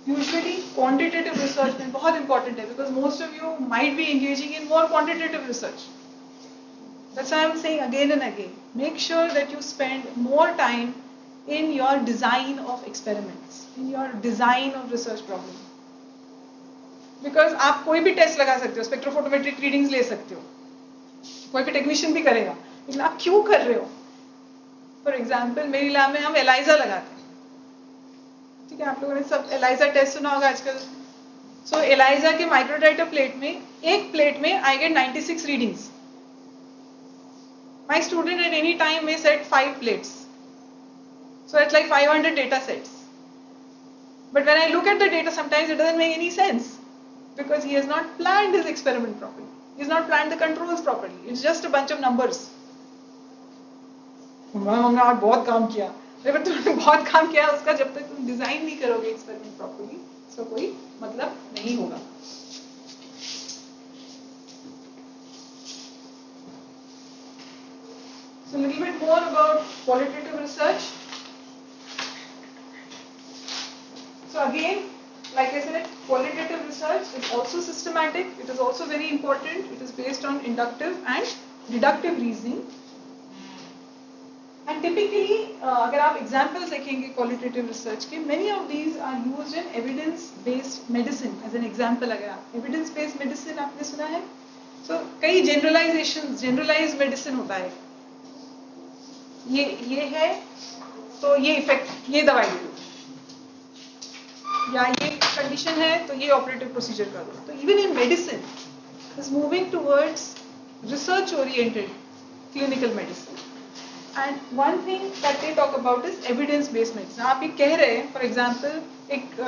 यूजुअली क्वांटिटेटिव रिसर्च में बहुत इंपॉर्टेंट है because most of you might be engaging in more quantitative research. That's why I'm saying again and again, make sure that you spend more time in your design of experiments, in your design of research problem. Because आप कोई भी test लगा सकते हो, spectrophotometric readings ले सकते हो, कोई भी टेक्नीशियन भी करेगा, लेकिन आप क्यों कर रहे हो? फॉर एग्जाम्पल मेरी लैब में हम एलाइजा लगाते हैं. ठीक है, आप लोगों ने सब एलाइजा टेस्ट सुना होगा आजकल. सो एलाइजा के माइक्रोडाइटर प्लेट में, एक प्लेट में I get 96 readings. My student at any time may set 5 plates. So it's like 500 data sets. But when I look at the data, sometimes it doesn't make any sense because he has not planned his experiment properly. He has not planned the controls properly. It's just a bunch of numbers. हमने आज बहुत काम किया. अगर तुमने बहुत काम किया उसका जब तक तुम डिजाइन नहीं करोगे एक्सपेरिमेंट प्रॉपर्ली, उसका कोई मतलब नहीं होगा. So a little bit more about qualitative research. So again, like I said, qualitative research is also systematic. It is also very important. It is based on inductive and deductive reasoning. And typically, अगर आप examples देखेंगे qualitative research के, many of these are used in evidence-based medicine. As an example, अगर आप evidence-based medicine आपने सुना है, so कई generalizations, generalized medicine होता है. ये है तो ये इफेक्ट, ये दवाई दो, या ये कंडीशन है तो ये ऑपरेटिव प्रोसीजर कर दो. तो even in medicine is moving towards research oriented clinical medicine. And one thing that they talk about is evidence based medicine. आप ये कह रहे हैं, फॉर एग्जांपल एक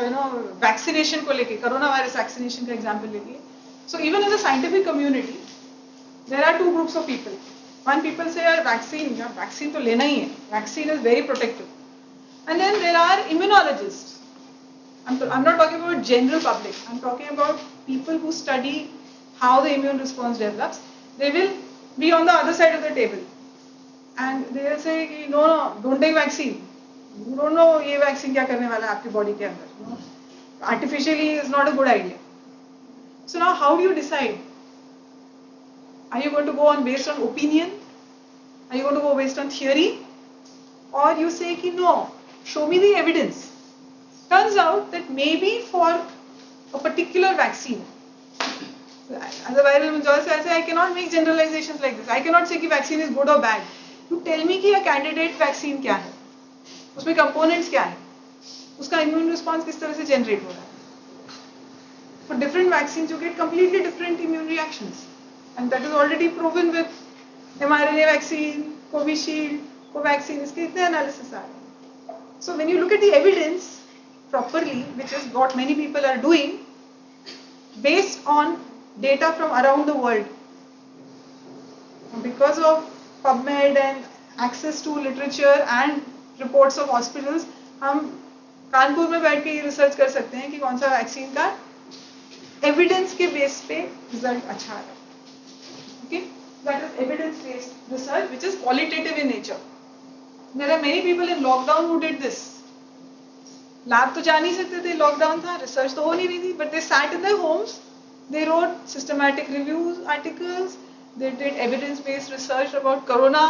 वैक्सीनेशन को लेके, कोरोना वायरस वैक्सीनेशन का एग्जांपल लेके. So even in the scientific community there are two groups of people. One people say vaccine तो लेना ही है, vaccine is very protective. And then there are immunologists. I'm not talking about general public. I'm talking about people who study how the immune response develops. They will be on the other side of the table, and they will say, no, don't take vaccine. You don't know ये vaccine क्या करने वाला है आपकी body के अंदर. Artificially is not a good idea. So now how do you decide? Are you going to go on based on opinion? Are you going to go based on theory? Or you say कि no, show me the evidence. Turns out that maybe for a particular vaccine, as a viral immunologist, I say I cannot make generalizations like this. I cannot say कि vaccine is good or bad. You tell me कि a candidate vaccine क्या है, उसमें components क्या है, उसका immune response किस तरह से generate हो रहा है. For different vaccines, you get completely different immune reactions. And that is already proven with mRNA vaccine, Covishield, Covaxin, इसके इतने analysis आ रहे हैं. So when you look at the evidence properly, which is what many people are doing, based on data from around the world, because of PubMed and access to literature and reports of hospitals, हम कानपुर में बैठ के ये research कर सकते हैं कि कौन सा वैक्सीन का एविडेंस के बेस पे रिजल्ट अच्छा आ रहा है. Okay, that is evidence-based research, which is qualitative in nature. There are many people in lockdown who did this. Lab तो जा नहीं सकते थे, lockdown था, research तो हो नहीं रही थी, but they sat in their homes, they wrote systematic reviews, articles, they did evidence-based research about corona,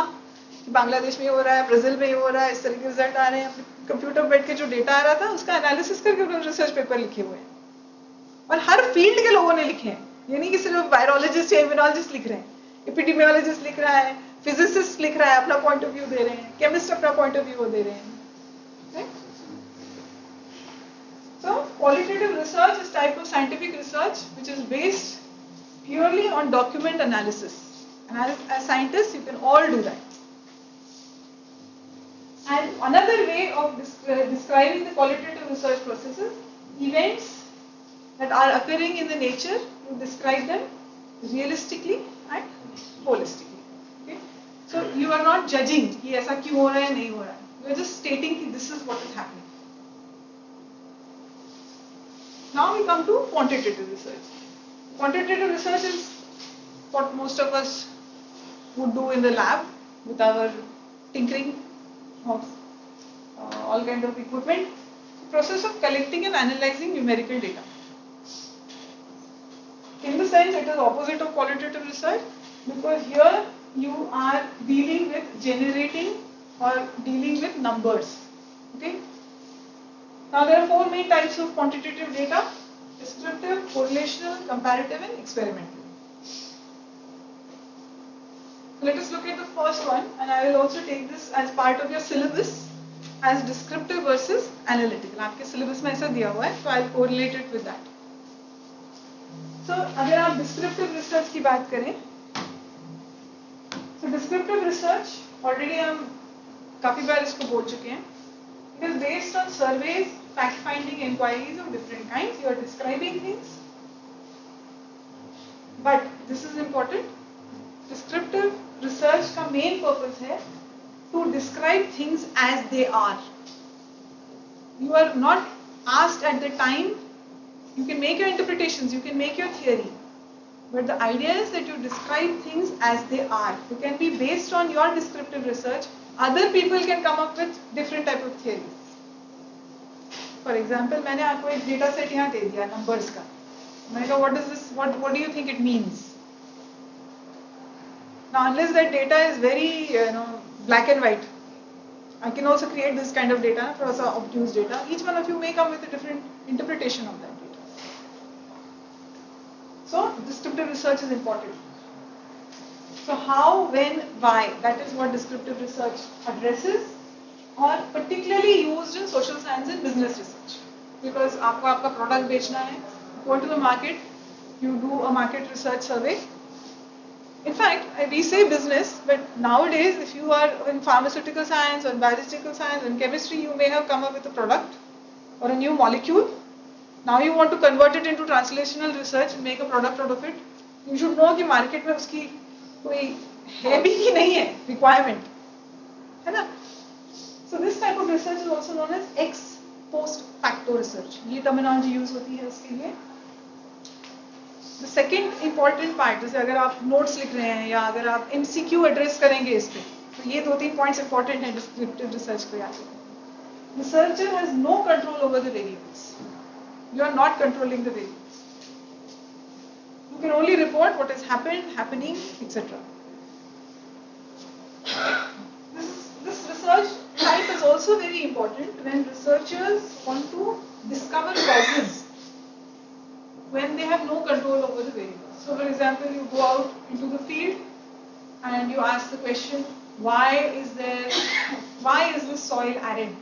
Bangladesh में हो रहा है, ब्राजील में हो रहा है, इस तरह के रिजल्ट आ रहे हैं. कंप्यूटर पर बैठ के जो डेटा आ रहा था उसका एनालिसिस करके उन्होंने रिसर्च पेपर लिखे हुए हैं. और हर फील्ड के लोगों ने लिखे हैं. ये नहीं कि सिर्फ वायरोलॉजिस्ट या इम्यूनोलॉजिस्ट लिख रहे हैं, एपिडेमियोलॉजिस्ट लिख रहा है, फिजिसिस्ट लिख रहा है, अपना पॉइंट ऑफ व्यू दे रहे हैं, केमिस्ट अपना पॉइंट ऑफ व्यू दे रहे हैं. So qualitative research is type of scientific research which is based purely on document analysis. And as scientists, you can all do that. And another way of describing the qualitative research processes, events that are occurring in the nature, you describe them realistically and holistically. Okay? So you are not judging कि ऐसा क्यों हो रहा है नहीं हो रहा है. You are just stating कि this is what is happening. Now we come to quantitative research. Quantitative research is what most of us would do in the lab with our tinkering of all kind of equipment. The process of collecting and analyzing numerical data. In the sense, it is opposite of qualitative research because here you are dealing with generating or dealing with numbers. Okay. Now there are four main types of quantitative data: descriptive, correlational, comparative, and experimental. Let us look at the first one, and I will also take this as part of your syllabus as descriptive versus analytical. आपके syllabus में ऐसा दिया हुआ है, so I'll correlate it with that. So अगर आप descriptive research की बात करें, so descriptive research already हम काफी बार इसको बोल चुके हैं. It is based on surveys, fact-finding inquiries of different kinds. You are describing things, but this is important. Descriptive research का main purpose है to describe things as they are. You are not asked at the time. You can make your interpretations, you can make your theory, but the idea is that you describe things as they are. It can be based on your descriptive research. Other people can come up with different type of theories. For example, मैंने आपको एक data set यहाँ दे दिया numbers का. मैंने कहा what is this? What do you think it means? Now, unless that data is very black and white, I can also create this kind of data, also obtuse data. Each one of you may come with a different interpretation of that data. So, descriptive research is important. So, how, when, why, that is what descriptive research addresses, or particularly used in social science and business research. Because आपको आपका product बेचना है, go to the market, you do a market research survey. In fact, we say business, but nowadays if you are in pharmaceutical science or biological science or in chemistry, you may have come up with a product or a new molecule. Now you want to convert it into translational research and make a product out of it. You should know कि market में उसकी कोई है भी कि नहीं है requirement, है ना? So this type of research is also known as ex post facto research. ये terminology use होती है उसके लिए. The second important part, जैसे अगर आप notes लिख रहे हैं या अगर आप MCQ address करेंगे इस पे, तो ये 2-3 points important हैं descriptive research को याद रखें. Researcher has no control over the variables. You are not controlling the variables. You can only report what has happened, happening, etc. This research type is also very important when researchers want to discover causes when they have no control over the variables. So for example, you go out into the field and you ask the question, why is this soil arid?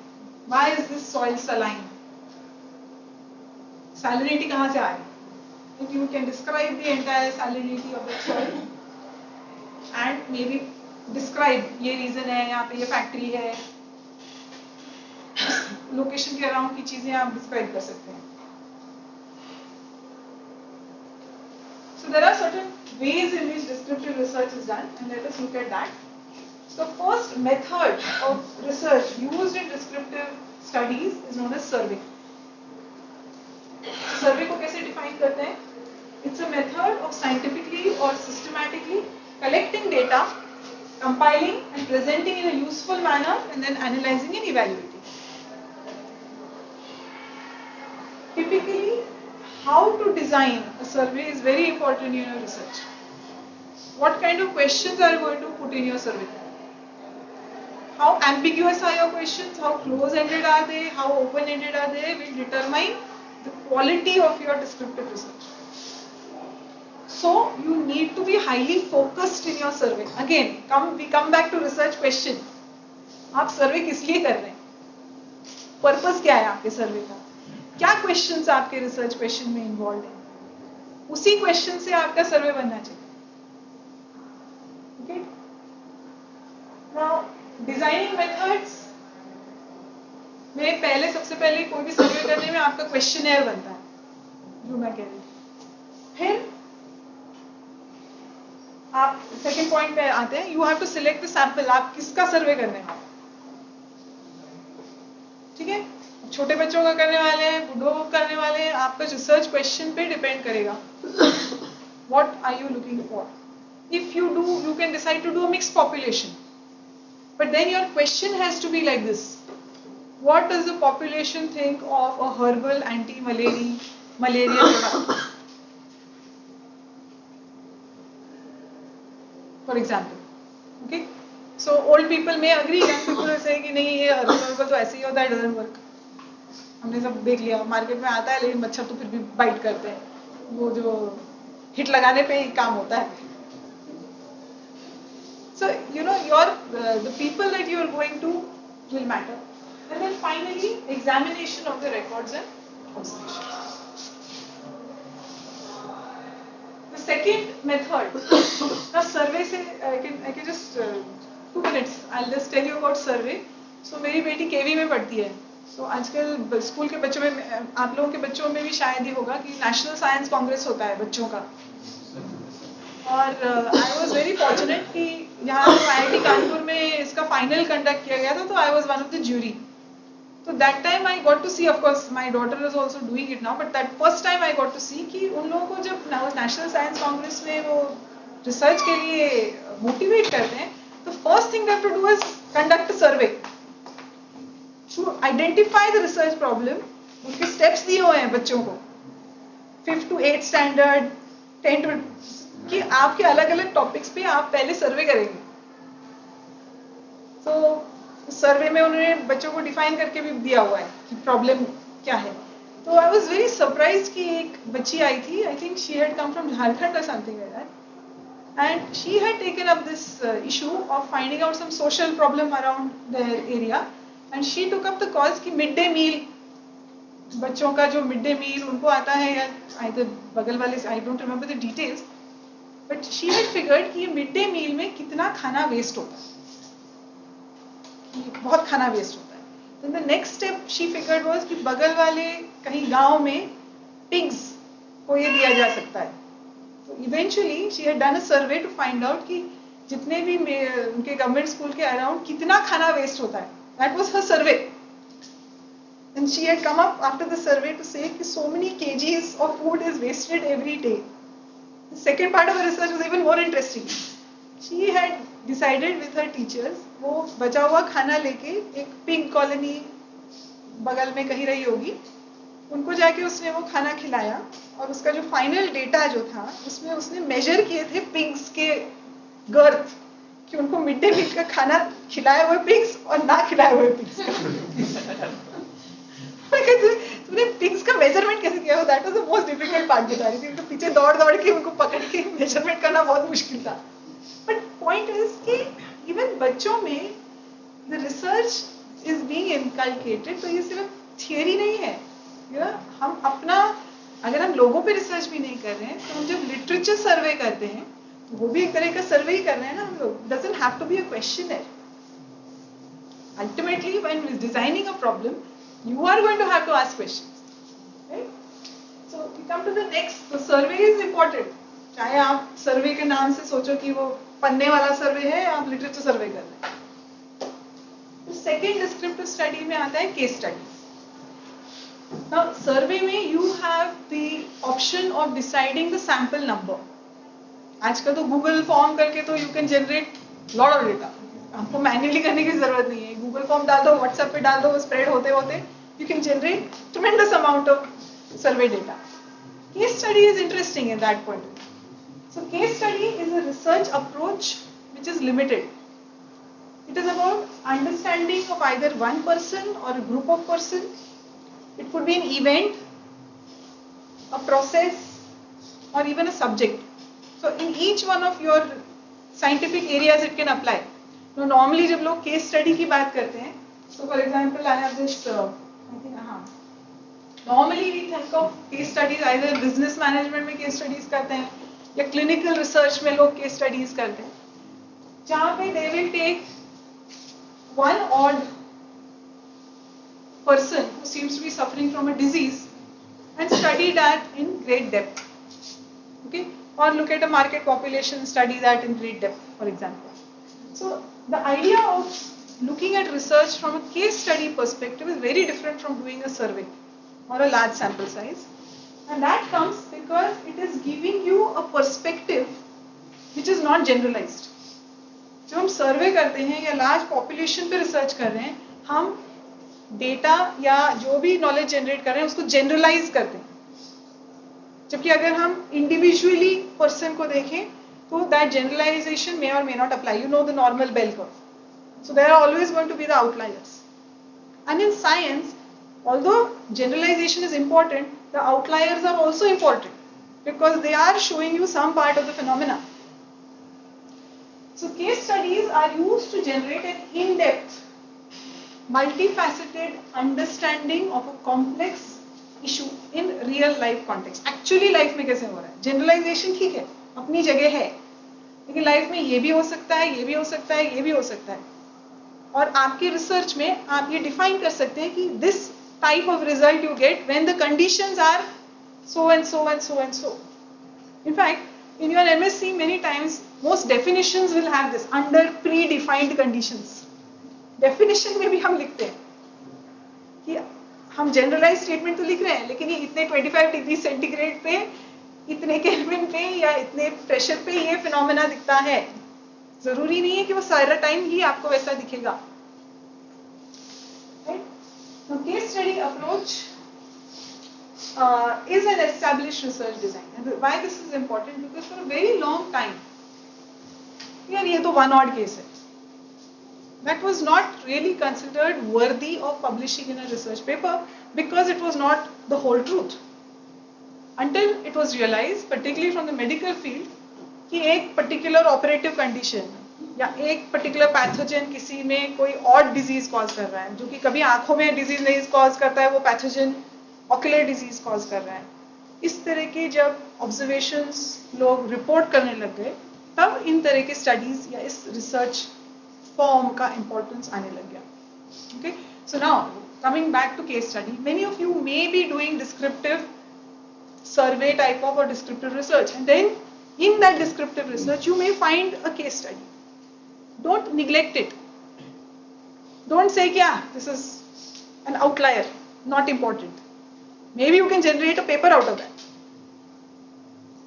Why is this soil saline? Salinity कहाँ से आ रही? If you can describe the entire salinity of the soil and maybe describe ये reason है, यहाँ पे ये factory है, location के around की चीजें आप describe कर सकते हैं. So there are certain ways in which descriptive research is done, and let us look at that. So first method of research used in descriptive studies is known as survey. Survey को कैसे define करते हैं? It's a method of scientifically or systematically collecting data, compiling and presenting in a useful manner, and then analyzing and evaluating. Typically, how to design a survey is very important in your research. What kind of questions are you going to put in your survey? How ambiguous are your questions? How close-ended are they? How open-ended are they? Will determine the quality of your descriptive research. So, you need to be highly focused in your survey. Again, we come back to research question. आप सर्वे किस लिए कर रहे हैं? Purpose क्या है आपके सर्वे का? क्या क्वेश्चंस आपके रिसर्च क्वेश्चन में इन्वॉल्व हैं? उसी क्वेश्चन से आपका सर्वे बनना चाहिए. Okay? Now, designing methods में पहले सबसे पहले कोई भी सर्वे करने में आपका क्वेश्चनर बनता है, जो मैं कह रही हूँ. फिर आप सेकेंड पॉइंट पे आते हैं, you have to select the sample, आप किसका सर्वे करने वाले, ठीक है, छोटे बच्चों का करने वाले हैं, बूढ़ों का करने वाले हैं, आपका रिसर्च क्वेश्चन पे डिपेंड करेगा. What are you looking for? If you do, you can decide to do a mixed population, but then your question has to be like this: what does the population think of a herbal anti-malaria product? For example, okay, so old people may agree, young people will say कि नहीं ये herbal तो ऐसे ही होता है, doesn't work. हमने सब देख लिया, मार्केट में आता है लेकिन मच्छर तो फिर भी बाइट करते हैं, वो जो हिट लगाने पे ही काम होता है. So you know your the people that you are going to will matter. And then finally, examination of the records and observations. The second method, now survey से I can just 2 minutes. I'll just tell you about survey. So मेरी बेटी केवी में पढ़ती है. So आजकल school के बच्चों में, आप लोगों के बच्चों में भी शायद ही होगा कि नेशनल साइंस कांग्रेस होता है बच्चों का. और आई वॉज वेरी फॉर्चुनेट कि यहाँ IIT कानपुर में इसका फाइनल कंडक्ट किया गया था, तो I was one of the jury. So that time I got to see, of course my daughter is also doing it now, but that first time I got to see कि उन लोगों को जब national science Congress में वो research के लिए motivate करते हैं, तो first thing they have to do is conduct a survey to identify the research problem. उनके स्टेप्स दिए हुए हैं बच्चों को 5th to 8th standard, 10th to, कि आपके अलग अलग टॉपिक्स पे आप पहले सर्वे करेंगे. तो सर्वे में उन्होंने बच्चों को डिफाइन करके भी दिया हुआ है कि प्रॉब्लम क्या है. तो आई वाज वेरी सरप्राइज कि एक बच्ची आई थी, I think she had come from Jharkhand और something like that, and she had taken up this issue of finding out some social problem around their area, and she took up the cause कि mid day meal, बच्चों का जो mid day मील उनको आता है या either बगल वाले, I don't remember the details, but she had figured कि मिड डे मील में कितना खाना वेस्ट होता है, बहुत खाना वेस्ट होता है. Then the next step she figured was कि बगल वाले कहीं गांव में pigs को ये दिया जा सकता है. So eventually she had done a survey to find out कि जितने भी उनके गवर्नमेंट स्कूल के अराउंड कितना खाना वेस्ट होता है. That was her survey. And she had come up after the survey to say कि so many kgs of food is wasted every day. The second part of the research was even more interesting. She had decided with her teachers, वो बचा हुआ खाना लेके एक pig colony बगल में कहीं रही होगी, उनको जाके उसने वो खाना खिलाया, और उसका जो फाइनल डेटा जो था उसमें उसने मेजर किए थे पिग्स के गर्थ, कि उनको मिड डे मील का खाना खिलाए हुए पिग्स और ना खिलाए हुए पिग्स का. तुमने पिग्स का मेजरमेंट कैसे किया? That was the most difficult part बता रही थी. तो पीछे दौड़ दौड़ के उनको पकड़ के मेजरमेंट करना बहुत मुश्किल था. बट पॉइंट इज कि इवन बच्चों में the research is being inculcated. तो ये सिर्फ थियरी नहीं है, हम अपना, अगर हम लोगों पे रिसर्च भी नहीं कर रहे हैं, तो हम जब लिटरेचर सर्वे करते हैं तो वो भी एक तरह का सर्वे ही कर रहे हैं ना हम लोग. Doesn't have to be a questioner. Ultimately when designing a problem you are going to have to ask questions, right? So we come to the next. So survey is important. चाहे आप सर्वे के नाम से सोचो कि वो पन्ने वाला सर्वे है, आप लिटरेचर सर्वे कर रहे हैं. तो सेकेंड डिस्क्रिप्टिव स्टडी में आता है केस स्टडी. Now सर्वे में you have the option of deciding the sample number. आजकल तो गूगल फॉर्म करके तो you can generate lot of data. आपको मैन्युअली करने की जरूरत नहीं है. गूगल फॉर्म डाल दो, व्हाट्सएप पे डाल दो, वो स्प्रेड होते होते you can generate tremendous amount of survey data. Case study is interesting in that point. So case study is a research approach which is limited. It is about understanding of either one person or a group of persons. It could be an event, a process, or even a subject. So in each one of your scientific areas it can apply. Now normally जब लोग case study की बात करते हैं, so for example I have this normally we think of case studies either business management में case studies करते हैं या clinical research में लोग case studies करते हैं, जहाँ पे they will take one odd person who seems to be suffering from a disease and study that in great depth. Okay, or look at a market population, study that in great depth, for example. So the idea of looking at research from a case study perspective is very different from doing a survey or a large sample size. And that comes because it is giving you a perspective which is not generalized. जब हम सर्वे करते हैं या large population पे research कर रहे हैं, हम डेटा या जो भी नॉलेज जनरेट कर रहे हैं उसको जनरलाइज करते हैं. जबकि अगर हम इंडिविजुअली पर्सन को देखें तो दैट जनरलाइजेशन मे और may not apply. You know the normal bell curve. So there are always going to be the outliers. And in science, although generalization is important, the outliers are also important because they are showing you some part of the phenomena. So case studies are used to generate an in-depth, multifaceted understanding of a complex issue in real life context. Actually life में कैसे हो रहा है? Generalization ठीक है, अपनी जगह है, लेकिन लाइफ में ये भी हो सकता है, ये भी हो सकता है, ये भी हो सकता है. और आपके रिसर्च में आप ये डिफाइन कर सकते हैं कि this type of result you get when the conditions are so and so and so and so. In fact, in your MSc many times most definitions will have this under predefined conditions. Definition में भी हम लिखते हैं कि हम generalise statement तो लिख रहे हैं लेकिन ये इतने 25 डिग्री सेंटीग्रेड पे, इतने केल्विन पे या इतने प्रेशर पे ये फिनोमेना दिखता है. जरूरी नहीं है कि वो सारा टाइम ही आपको वैसा दिखेगा. Right? Now, case study approach is an established research design. And why this is important? Because for a very long time, यार ये तो one odd case है. That was not really considered worthy of publishing in a research paper because it was not the whole truth. Until it was realized, particularly from the medical field, कि एक particular operative condition या एक particular pathogen किसी में कोई odd disease cause कर रहा है, जो कि कभी आंखों में disease नहीं cause करता है, वो pathogen ocular disease cause कर रहा है. इस तरह के जब observations लोग report करने लग गए, तब इन तरह के studies या इस research form का importance आने लग गया. Okay, so now coming back to case study, many of you may be doing descriptive survey type of or descriptive research, and then in that descriptive research you may find a case study. Don't neglect it. Don't say yeah, this is an outlier, not important. Maybe you can generate a paper out of that.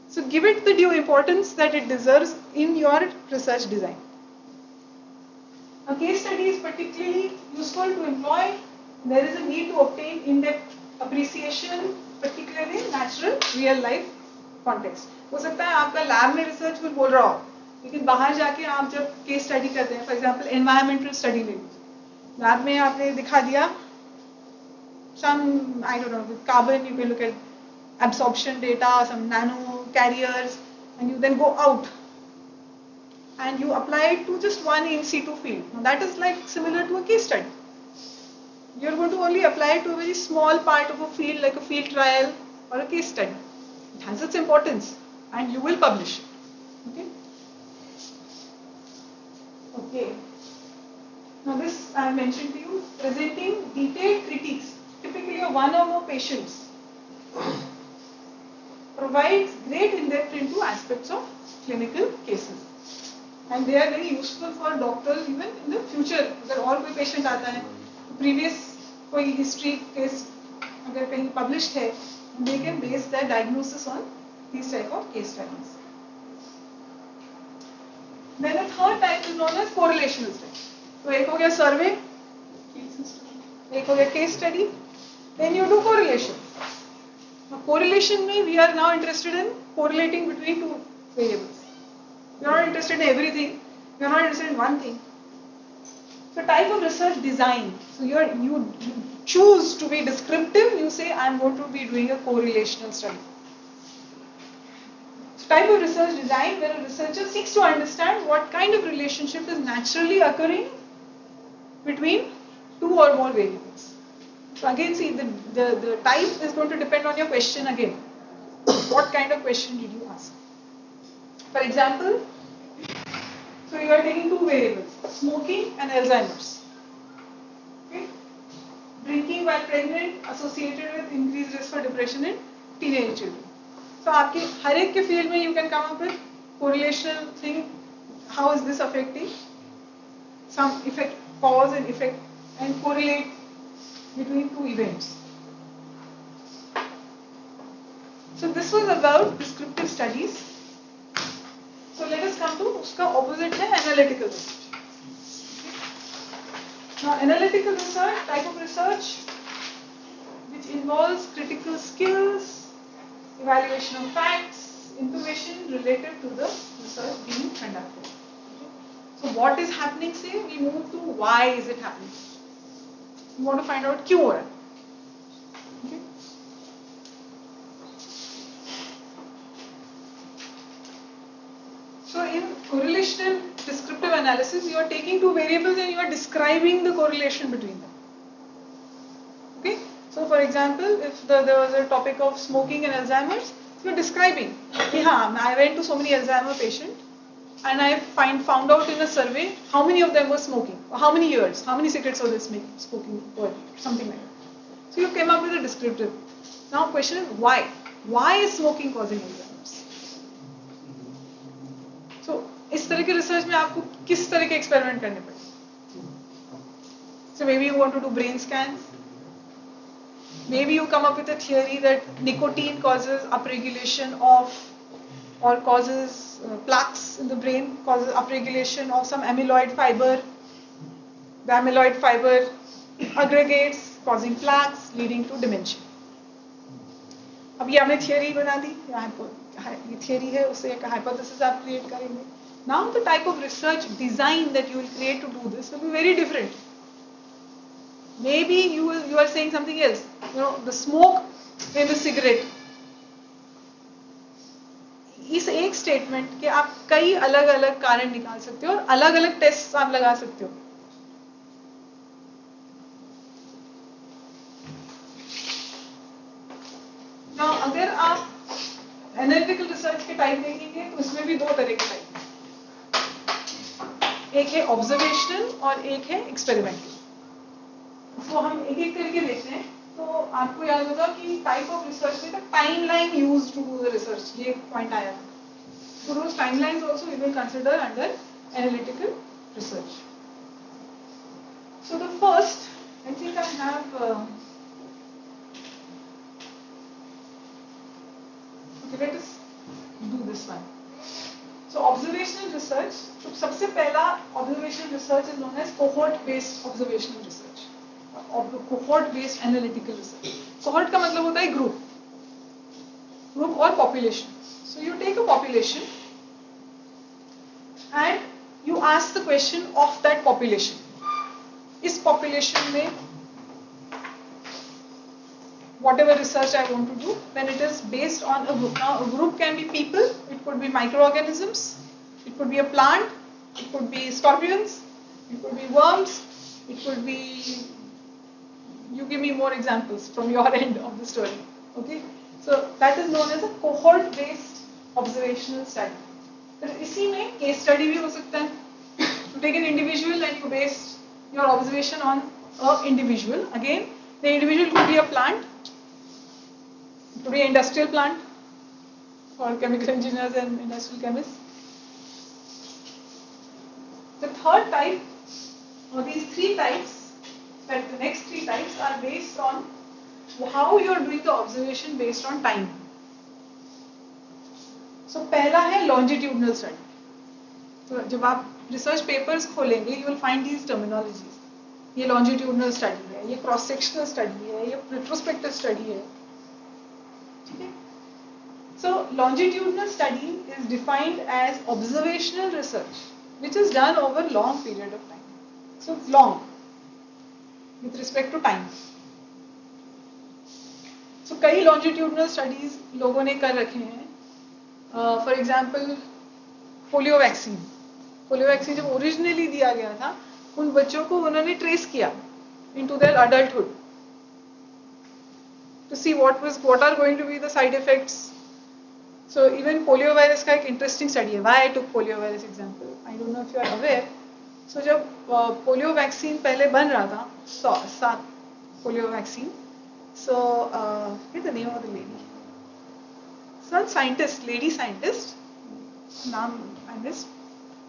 So give it the due importance that it deserves in your research design. A case study is particularly useful to employ. There is a need to obtain in-depth appreciation, particularly in natural, real-life context. हो सकता है आपका lab में research कुछ बोल रहा हो, लेकिन बाहर जाके आप जब केस स्टडी करते हैं, फॉर एग्जांपल एनवायरमेंटल स्टडी ले लीजिए, लैब में आपने दिखा दिया some, I don't know, with carbon you can look at absorption data, some nano carriers, and you then go out and you apply it to just one in situ field. Now that is like similar to a case study. You are going to only apply it to a very small part of a field, like a field trial or a case study. It has its importance and you will publish it. Okay? Okay. Now this I have mentioned to you, presenting detailed critiques, typically of one or more patients, provides great in-depth into aspects of clinical cases. And they are very useful for doctors even in the future. अगर और कोई patient आता है, previous कोई history case अगर कहीं published है, they can base their diagnosis on these type of case studies. Then the third type is known as correlational study. तो एक हो गया survey, एक हो गया case study, then you do correlation. Now correlation में we are now interested in correlating between two variables. You are not interested in everything. You are not interested in one thing. So type of research design. So you choose to be descriptive. You say I am going to be doing a correlational study. So type of research design where a researcher seeks to understand what kind of relationship is naturally occurring between two or more variables. So again, see the type is going to depend on your question again. What kind of question did you ask? For example, so you are taking two variables, smoking and Alzheimer's. Okay? Drinking while pregnant associated with increased risk for depression in teenage children. So आपके हर एक के field में you can come up with correlational thing. How is this affecting? Some effect, cause and effect, and correlate between two events. So this was about descriptive studies. So let us come to उसका opposite है analytical research. Now analytical research, type of research which involves critical skills, evaluation of facts, information related to the research being conducted. Okay. So what is happening, say we move to why is it happening. We want to find out क्यों हो रहा है. Okay. So in correlational descriptive analysis, you are taking two variables and you are describing the correlation between them. Okay. So for example, if there was a topic of smoking and Alzheimer's, you are describing. I went to so many Alzheimer patients and I found out in a survey how many of them were smoking, or how many years, how many cigarettes were they smoking per year, something like that. So you came up with a descriptive. Now question is why? Why is smoking causing Alzheimer's? So इस तरह के research में आपको किस तरह के experiment करने पड़ेंगे? So maybe you want to do brain scans. Maybe you come up with a theory that nicotine causes upregulation of or causes plaques in the brain, causes upregulation of some amyloid fiber. The amyloid fiber aggregates, causing plaques, leading to dementia. अब ये आपने theory बना दी, ये theory है, उससे एक hypothesis आप create करेंगे. Now the type of research design that you will create to do this will be very different. Maybe you are saying something else. You know, the smoke in the cigarette. इस एक statement के आप कई अलग अलग कारण निकाल सकते हो और अलग अलग टेस्ट आप लगा सकते हो. Now, अगर आप एनालिटिकल रिसर्च के टाइप देखेंगे तो इसमें भी दो तरह के टाइप हैं. एक है ऑब्जर्वेशनल और एक है एक्सपेरिमेंटल. इसको हम एक एक करके देखते हैं. तो आपको याद होगा कि टाइप ऑफ रिसर्च में timeline used to do the research, ये पॉइंट आया था. So those timelines also we will consider under analytical research. So the first, I think I have. Okay, let us do this one. So observational research. So सबसे पहला observational research is known as cohort-based observational research. Cohort-based analytical research. Cohort का मतलब होता है group और population. So you take a population and you ask the question of that population. इस population में whatever research I want to do, then it is based on a group. Now a group can be people, it could be microorganisms, it could be a plant, it could be scorpions, it could be worms, it could be, you give me more examples from your end of the story. Okay, so that is known as a cohort based observational study. तो इसी में case study भी हो सकता है. You take an individual and you base your observation on a individual. Again, the individual could be a plant, it could be an industrial plant for chemical engineers and industrial chemists. The third type, or these three types, that the next three types are based on how you are doing the observation based on time. So पहला है longitudinal study. तो जब आप research papers खोलेंगे, you will find these terminologies. ये longitudinal study है, ये cross sectional study है, ये retrospective study है. ठीक है? So longitudinal study is defined as observational research, which is done over long period of time. So it's long with respect to time. So कई longitudinal studies लोगों ने कर रखे हैं. For example, polio vaccine. Polio vaccine जब originally दिया गया था, उन बच्चों को उन्होंने ट्रेस किया into their adulthood to see what are going to be the side effects. So even polio virus का एक interesting study है. Why I took polio virus example? I don't know if you are aware. So जब polio vaccine पहले बन रहा था, 7 polio vaccine. So what's the name of the lady? Some scientist, lady scientist, naam I missed.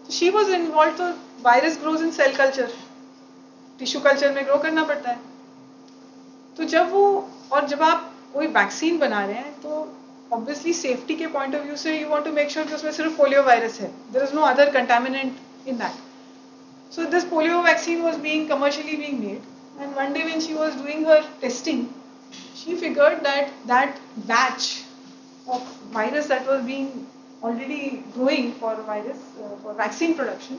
So she was involved. So virus grows in cell culture. Tissue culture में grow करना पड़ता है. तो जब आप कोई वैक्सीन बना रहे हैं तो ऑब्वियसली सेफ्टी के पॉइंट ऑफ व्यू से you want to make sure कि उसमें सिर्फ पोलियो वायरस है. There is no other contaminant in that. So this polio vaccine was being commercially being made and one day when she was doing her testing she figured that batch of virus that was being already growing for for vaccine production,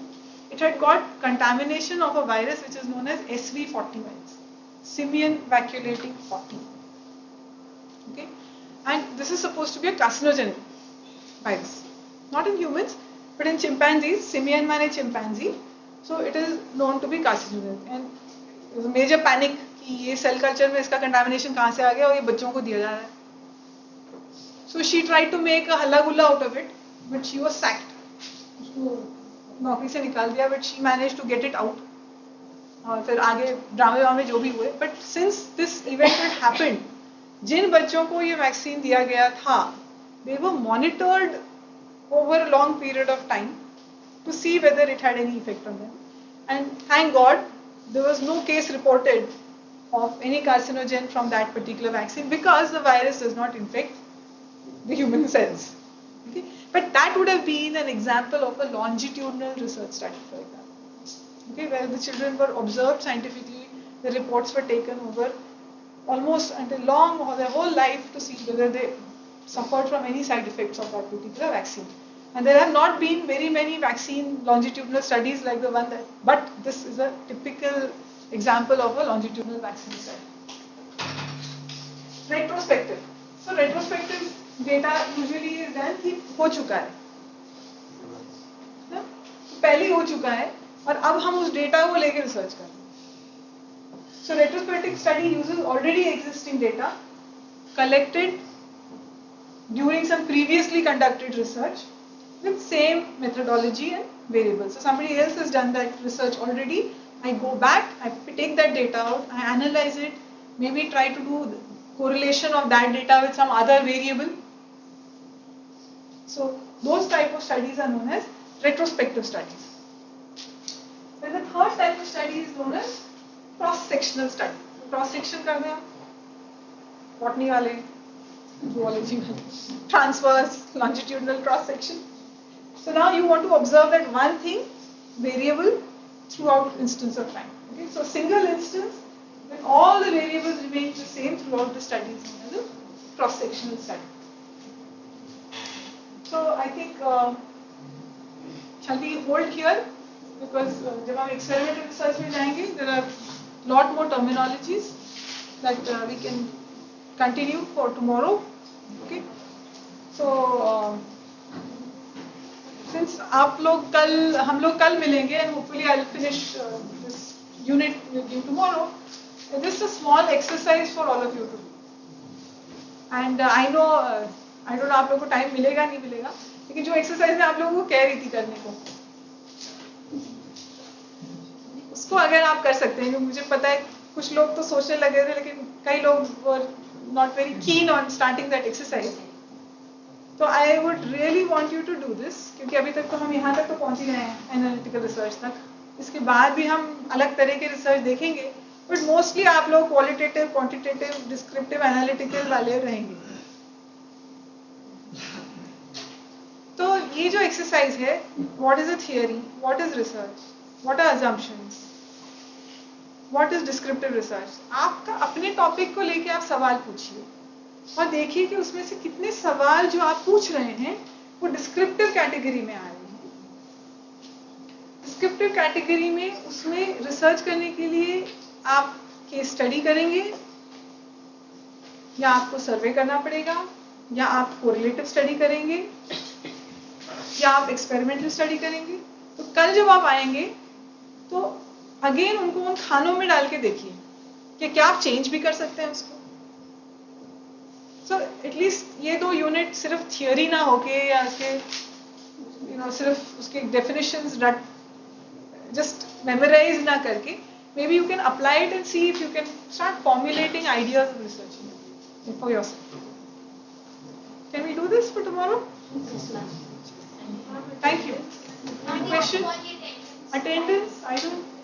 it had got contamination of a virus which is known as SV40 virus, simian vacuolating 40. Okay, and this is supposed to be a carcinogenic virus, not in humans but in chimpanzees. Simian माने chimpanzee, so it is known to be carcinogenic and there was a major panic कि ये cell culture में इसका contamination कहाँ से आ गया और ये बच्चों को दिया जा रहा है. So she tried to make a halla gulla out of it, but she was sacked. उसको नौकरी से निकाल दिया, but she managed to get it out. और फिर आगे ड्रामे वामे जो भी हुए, but since this event had happened, जिन बच्चों को ये वैक्सीन दिया गया था, they were monitored over a long period of time to see whether it had any effect on them. And thank God, there was no case reported of any carcinogen from that particular vaccine because the virus does not infect the human cells. Okay? But that would have been an example of a longitudinal research study, for example. Okay, where the children were observed scientifically, the reports were taken over almost until long or their whole life to see whether they suffered from any side effects of that particular vaccine. And there have not been very many vaccine longitudinal studies like the one that, but this is a typical example of a longitudinal vaccine study. Retrospective. So retrospective data usually is done कि हो चुका है ना? पहले हो चुका है और अब हम उस डेटा को लेकर रिसर्च कर रहे हैं. So retrospective study uses already existing data collected during some previously conducted research with same methodology and variables. So somebody else has done that research already. I go back, I take that data out, I analyze it, maybe try to do correlation of that data with some other variable. So those type of studies are known as retrospective studies. Then the third type of study is known as cross-sectional study. Cross-section कर रहे हैं botany वाले, zoology वाले, transverse, longitudinal cross-section. So now you want to observe that one thing, variable, throughout instance of time. Okay, so single instance when all the variables remain the same throughout the study is known as a cross-sectional study. So I think shall we hold here because जब हम experimental research में जाएंगे there are lot more terminologies that we can continue for tomorrow. Okay, so since हम लोग कल मिलेंगे and hopefully I'll finish this unit with you tomorrow. Just a small exercise for all of you to do. And I don't know आप लोगों को time मिलेगा नहीं मिलेगा, लेकिन जो एक्सरसाइज मैं आप लोगों को कह रही थी करने को, उसको अगर आप कर सकते हैं, मुझे पता है कुछ लोग तो सोचने लगे थे लेकिन कई लोग were not very keen on starting that exercise. तो I would really want you to do this क्योंकि अभी तक तो हम यहाँ तक तो पहुँच ही गए हैं एनालिटिकल रिसर्च तक. इसके बाद भी हम अलग तरह के रिसर्च देखेंगे, बट मोस्टली आप लोग क्वालिटेटिव, क्वांटिटेटिव, डिस्क्रिप्टिव, एनालिटिकल वाले रहेंगे. तो ये जो एक्सरसाइज है, what is a theory, what is research, what are assumptions, what is descriptive research. आपका अपने टॉपिक को लेके आप सवाल पूछिए और देखिए कि उसमें से कितने सवाल जो आप पूछ रहे हैं वो डिस्क्रिप्टिव कैटेगरी में आ रहे हैं. डिस्क्रिप्टिव कैटेगरी में उसमें रिसर्च करने के लिए आप केस स्टडी करेंगे या आपको सर्वे करना पड़ेगा या आप कोरिलेटिव स्टडी करेंगे या आप एक्सपेरिमेंटल स्टडी करेंगे. तो कल जब आप आएंगे तो अगेन उनको उन खानों में डाल के देखिए कि क्या आप चेंज भी कर सकते हैं उसको. सो एटलीस्ट ये 2 यूनिट सिर्फ थियोरी ना होके या उसके सिर्फ उसके डेफिनेशंस जस्ट मेमोराइज ना करके, maybe you can apply it and see if you can start formulating ideas of research for yourself. Can we do this for tomorrow? Yes, ma'am. Thank you. Any question? Attendance? I don't.